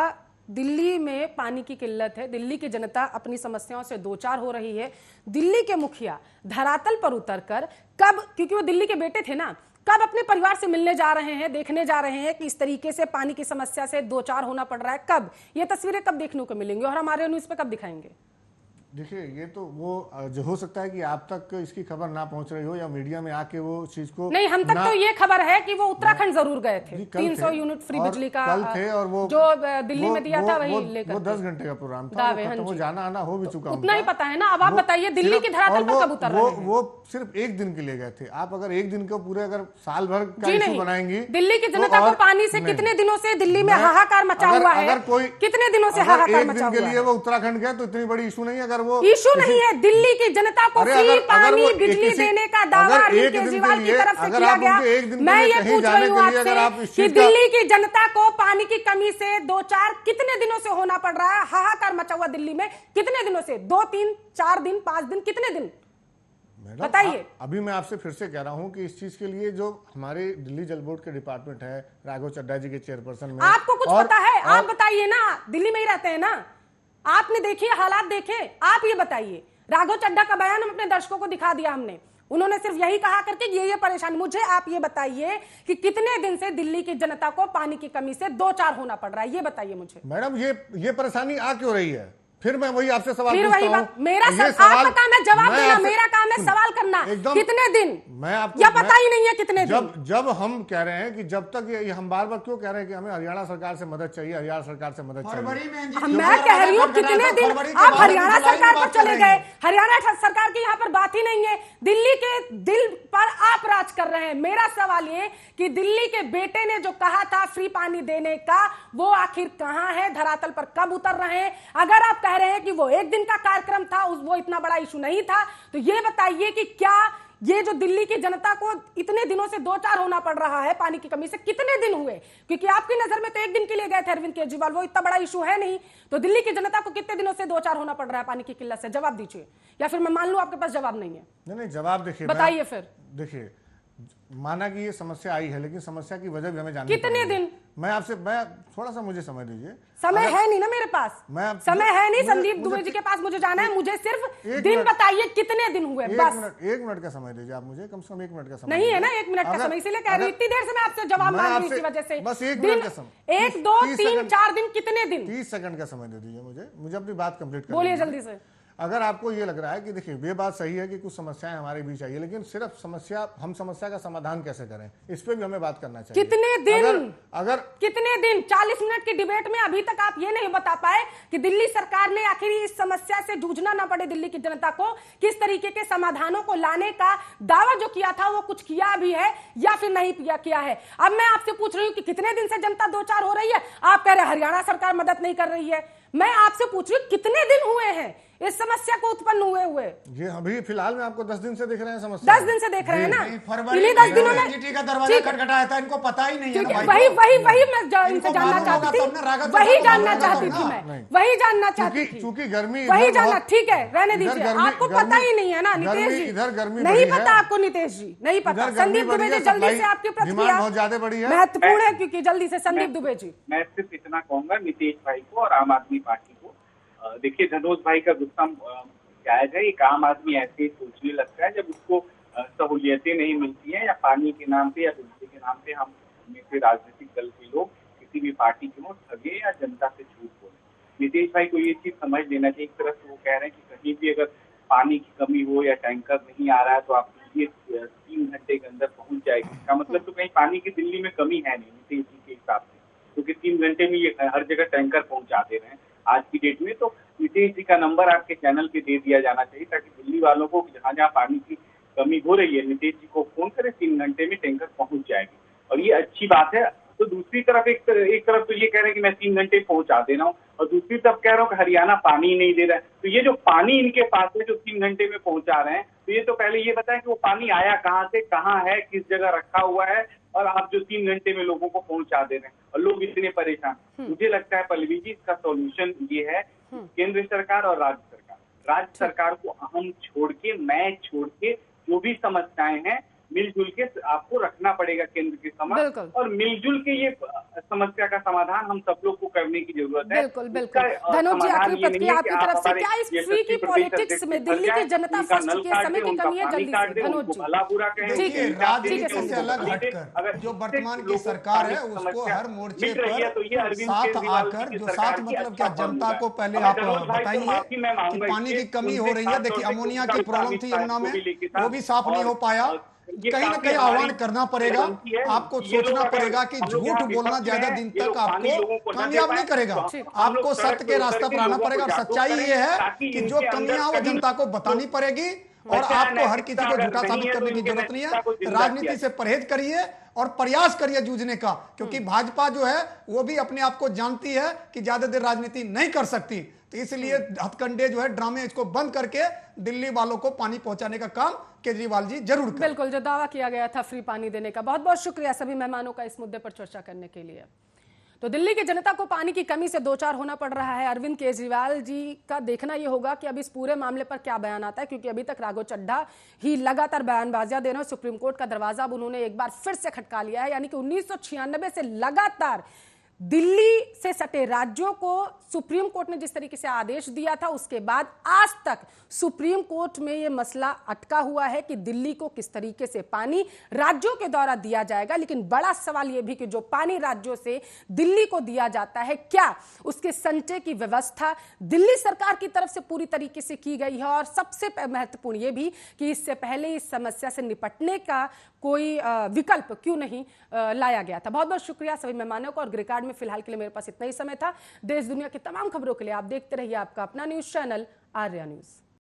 दिल्ली में पानी की किल्लत है, दिल्ली की जनता अपनी समस्याओं से दो चार हो रही है। दिल्ली के मुखिया धरातल पर उतरकर कब, क्योंकि वो दिल्ली के बेटे थे ना, कब अपने परिवार से मिलने जा रहे हैं, देखने जा रहे हैं कि इस तरीके से पानी की समस्या से दो चार होना पड़ रहा है, कब ये तस्वीरें कब देखने को मिलेंगी और हमारे न्यूज पे कब दिखाएंगे? देखिए, ये तो वो जो हो सकता है कि आप तक इसकी खबर ना पहुंच रही हो या मीडिया में आके वो चीज को नहीं, हम तक तो ये खबर है कि वो उत्तराखंड जरूर गए थे। 300 यूनिट फ्री और बिजली का कल थे, और वो जो दिल्ली में दिया था वही लेकर वो 10 घंटे का प्रोग्राम था, वो जाना आना हो भी चुका, उतना ही पता है ना। अब आप बताइए दिल्ली की धरातल पर कब उतर रहे हैं? वो सिर्फ एक दिन के लिए गए थे। आप अगर एक दिन को पूरे अगर साल भर का इशू बनाएंगी, दिल्ली की जनता को पानी से कितने दिनों से दिल्ली में हाहाकार मचा हुआ है, अगर कोई कितने दिनों से हाहाकार मचा हुआ है? के लिए वो उत्तराखंड गए तो इतनी बड़ी इशू नहीं है। अगर वो इशू नहीं है, दिल्ली की जनता को फ्री पानी बिजली देने का दावा अरविंद केजरीवाल की तरफ से किया गया। मैं ये पूछ रही हूँ आपसे कि दिल्ली की जनता को पानी की कमी से दो चार कितने दिनों से होना पड़ रहा है? हाहाकार मचा हुआ दिल्ली में कितने दिनों से? 2 3 4 दिन 5 दिन, कितने दिन बताइए? अभी मैं आपसे फिर से कह रहा हूं कि इस चीज के लिए जो हमारे दिल्ली जल बोर्ड के डिपार्टमेंट है, राघव चड्ढा जी के चेयरपर्सन में, आपको कुछ पता है? आप बताइए ना, दिल्ली में ही रहते हैं ना, आपने देखिए हालात देखे, आप ये बताइए। राघव चड्ढा का बयान हम अपने दर्शकों को दिखा दिया हमने, उन्होंने सिर्फ यही कहा करके ये परेशानी। मुझे आप ये बताइए कि कितने दिन से दिल्ली की जनता को पानी की कमी से दो चार होना पड़ रहा है, ये बताइए मुझे। मैडम, ये परेशानी आ क्यों रही है? फिर मैं वही आपसे सवाल फिर पूछता वही हूं। बात, मेरा आपका काम है जवाब देना, मेरा काम है सवाल करना। कितने दिन? मैं आपको या पता ही नहीं है कितने दिन? जब हम कह रहे हैं कि जब तक ये हम बार बार क्यों कह रहे हैं कि हमें हरियाणा सरकार से मदद चाहिए, हरियाणा सरकार से मदद चाहिए। मैं कह रही हूँ कितने दिन आप हरियाणा सरकार पर चले गए? हरियाणा सरकार की यहाँ पर बात ही नहीं है, दिल्ली के दिल पर आप राज कर रहे हैं। मेरा सवाल ये कि दिल्ली के बेटे ने जो कहा था फ्री पानी देने का, वो आखिर कहां है? धरातल पर कब उतर रहे हैं? अगर आप कह रहे हैं कि वो एक दिन का कार्यक्रम था, वो इतना बड़ा इशू नहीं था, तो ये बताइए कि क्या ये जो दिल्ली की जनता को इतने दिनों से दो चार होना पड़ रहा है पानी की कमी से, कितने दिन हुए? क्योंकि आपकी नजर में तो एक दिन के लिए गए थे अरविंद केजरीवाल, वो इतना बड़ा इशू है नहीं, तो दिल्ली की जनता को कितने दिनों से दो चार होना पड़ रहा है पानी की किल्लत से? जवाब दीजिए, या फिर मैं मान लूं आपके पास जवाब नहीं है। नहीं, जवाब देखिए, बताइए फिर। देखिए, माना कि ये समस्या आई है, लेकिन समस्या की वजह भी हमें जाननी कितने दिन? मैं थोड़ा सा मुझे समय दीजिए। समय है नहीं ना मेरे पास, समय है नहीं। संदीप दुबे जी के पास मुझे जाना है, मुझे सिर्फ दिन बताइए कितने दिन हुए, बस। 1 मिनट का समय दीजिए आप मुझे, कम से कम 1 मिनट का समय नहीं है ना, 1 मिनट का समय, इसीलिए कह रही हूँ इतनी देर से मैं आपसे जवाब मांग रही, इसी वजह से। बस 1 मिनट का समय, 1 2 3 4 दिन, कितने दिन? 30 सेकंड का समय दे दीजिए मुझे अपनी बात कंप्लीट करनी है। बोलिए जल्दी से। अगर आपको ये लग रहा है कि देखिए, ये बात सही है कि कुछ समस्याएं हमारे बीच आई है, लेकिन सिर्फ समस्या का समाधान कैसे करें, इस पे भी हमें बात करना चाहिए। कितने दिन? अगर कितने दिन? 40 मिनट की डिबेट में अभी तक आप ये नहीं बता पाए कि दिल्ली सरकार ने आखिर इस समस्या से जूझना ना पड़े दिल्ली की जनता को, किस तरीके के समाधानों को लाने का दावा जो किया था वो कुछ किया भी है या फिर नहीं किया है। अब मैं आपसे पूछ रही हूँ कि कितने दिन से जनता दो चार हो रही है? आप कह रहे हैं हरियाणा सरकार मदद नहीं कर रही है। मैं आपसे पूछ रही हूँ कितने दिन हुए हैं इस समस्या को उत्पन्न हुए? ये अभी फिलहाल में आपको 10 दिन से देख रहे हैं समस्या। 10 दिन से देख रहे हैं ना? फरवरी 10 दिनों में एनजीटी का दरवाजा खटखटाया था, इनको पता ही नहीं है। वही मैं इनसे जानना चाहती थी, वही जानना चाहती थी मैं, वही जानना चाहती थी। चूंकि गर्मी, वही जानना, ठीक है रहने दीजिए। आपको पता ही नहीं है ना नितेश जी, इधर गर्मी नहीं पता आपको नितेश जी, नहीं पता। संदीप दुबे जी जल्दी से आपकी प्रतिक्रिया बहुत ज्यादा बड़ी है, महत्वपूर्ण है, क्योंकि जल्दी से संदीप दुबे जी। मैं सिर्फ इतना कहूंगा नीतीश भाई को और आम आदमी पार्टी को, देखिए धनोज भाई का गुस्सा जायज है। एक आम आदमी ऐसे ही सोचने लगता है जब उसको सहूलियतें नहीं मिलती हैं, या पानी के नाम पे या बिजली के नाम पे हम में से राजनीतिक दल के लोग किसी भी पार्टी के हों ठगे या जनता से झूठ बोले। नीतीश भाई को ये चीज समझ लेना चाहिए। एक तरफ से वो कह रहे हैं कि कहीं भी अगर पानी की कमी हो या टैंकर नहीं आ रहा है तो आप ये 3 घंटे के अंदर पहुंच जाएगी। इसका मतलब तो कहीं पानी की दिल्ली में कमी है नहीं नीतीश जी के हिसाब से, क्योंकि 3 घंटे में ये हर जगह टैंकर पहुंचा दे रहे हैं आज की डेट में। तो नीतीश जी का नंबर आपके चैनल पे दे दिया जाना चाहिए, ताकि दिल्ली वालों को जहाँ जहाँ पानी की कमी हो रही है नीतीश जी को फोन करे, 3 घंटे में टैंकर पहुंच जाएगी, और ये अच्छी बात है। तो दूसरी तरफ एक तरफ तो ये कह रहे हैं कि मैं 3 घंटे पहुंचा दे रहा हूँ, और दूसरी तरफ कह रहा हूँ कि हरियाणा पानी ही नहीं दे रहा है। तो ये जो पानी इनके पास है जो 3 घंटे में पहुंचा रहे हैं, तो ये तो पहले ये बताएं कि वो पानी आया कहाँ से, कहाँ है, किस जगह रखा हुआ है, और आप जो 3 घंटे में लोगों को पहुंचा दे रहे हैं और लोग इतने परेशान। मुझे लगता है पल्लवी जी, इसका सॉल्यूशन ये है केंद्र सरकार और राज्य सरकार को अहम छोड़ के, मैं छोड़ के, जो भी समस्याएं हैं मिलजुल के आपको रखना पड़ेगा केंद्र के समक्ष, और मिलजुल के ये समस्या का समाधान हम सब लोग को करने की जरूरत है। बिल्कुल बिल्कुल। धनुष जी, आखिरी प्रतिक्रिया आपकी तरफ से, क्या इस फ्री की पॉलिटिक्स में दिल्ली की जनता फंस चुकी है? समय की कमी है, जल्दी से धनुष जी। भला बुरा कहें, ठीक है, राजनीति से अलग हटकर जो वर्तमान की सरकार है उसको हर मोर्चे पर साथ आकर, जो साथ मतलब क्या, जनता को पहले आप बताइए कि पानी की कमी हो रही है। देखिए अमोनिया की प्रॉब्लम थी यमुना में, वो भी साफ नहीं हो पाया। कहीं ना कहीं आह्वान करना पड़ेगा, आपको सोचना पड़ेगा कि झूठ बोलना ज्यादा दिन तक आपको कामयाब नहीं करेगा। आपको सत्य के रास्ते पर आना पड़ेगा। और सच्चाई ये है कि जो कमियां वो जनता को बतानी पड़ेगी और आपको हर किसी को झूठा साबित करने की जरूरत नहीं है। राजनीति से परहेज करिए और प्रयास करिए जूझने का, क्योंकि भाजपा जो है वो भी अपने आप को जानती है कि ज्यादा देर राजनीति नहीं कर सकती। तो इसलिए हथकंडे जो है, ड्रामे, इसको बंद करके दिल्ली वालों को पानी पहुंचाने का काम केजरीवाल जी जरूर करें। बिल्कुल, जो दावा किया गया था फ्री पानी देने का। बहुत बहुत शुक्रिया सभी मेहमानों का इस मुद्दे पर चर्चा करने के लिए। तो दिल्ली की जनता को पानी की कमी से दो चार होना पड़ रहा है। अरविंद केजरीवाल जी का देखना यह होगा कि अब इस पूरे मामले पर क्या बयान आता है, क्योंकि अभी तक राघव चड्ढा ही लगातार बयानबाजियां दे रहे हैं। सुप्रीम कोर्ट का दरवाजा अब उन्होंने एक बार फिर से खटका लिया है। यानी कि 1996 से लगातार दिल्ली से सटे राज्यों को सुप्रीम कोर्ट ने जिस तरीके से आदेश दिया था, उसके बाद आज तक सुप्रीम कोर्ट में यह मसला अटका हुआ है कि दिल्ली को किस तरीके से पानी राज्यों के द्वारा दिया जाएगा। लेकिन बड़ा सवाल यह भी कि जो पानी राज्यों से दिल्ली को दिया जाता है, क्या उसके संचय की व्यवस्था दिल्ली सरकार की तरफ से पूरी तरीके से की गई है? और सबसे महत्वपूर्ण यह भी कि इससे पहले इस समस्या से निपटने का कोई विकल्प क्यों नहीं लाया गया था। बहुत बहुत शुक्रिया सभी मेहमानों को। और ग्रे कार्ड में फिलहाल के लिए मेरे पास इतना ही समय था। देश दुनिया की तमाम खबरों के लिए आप देखते रहिए आपका अपना न्यूज चैनल आर्या न्यूज।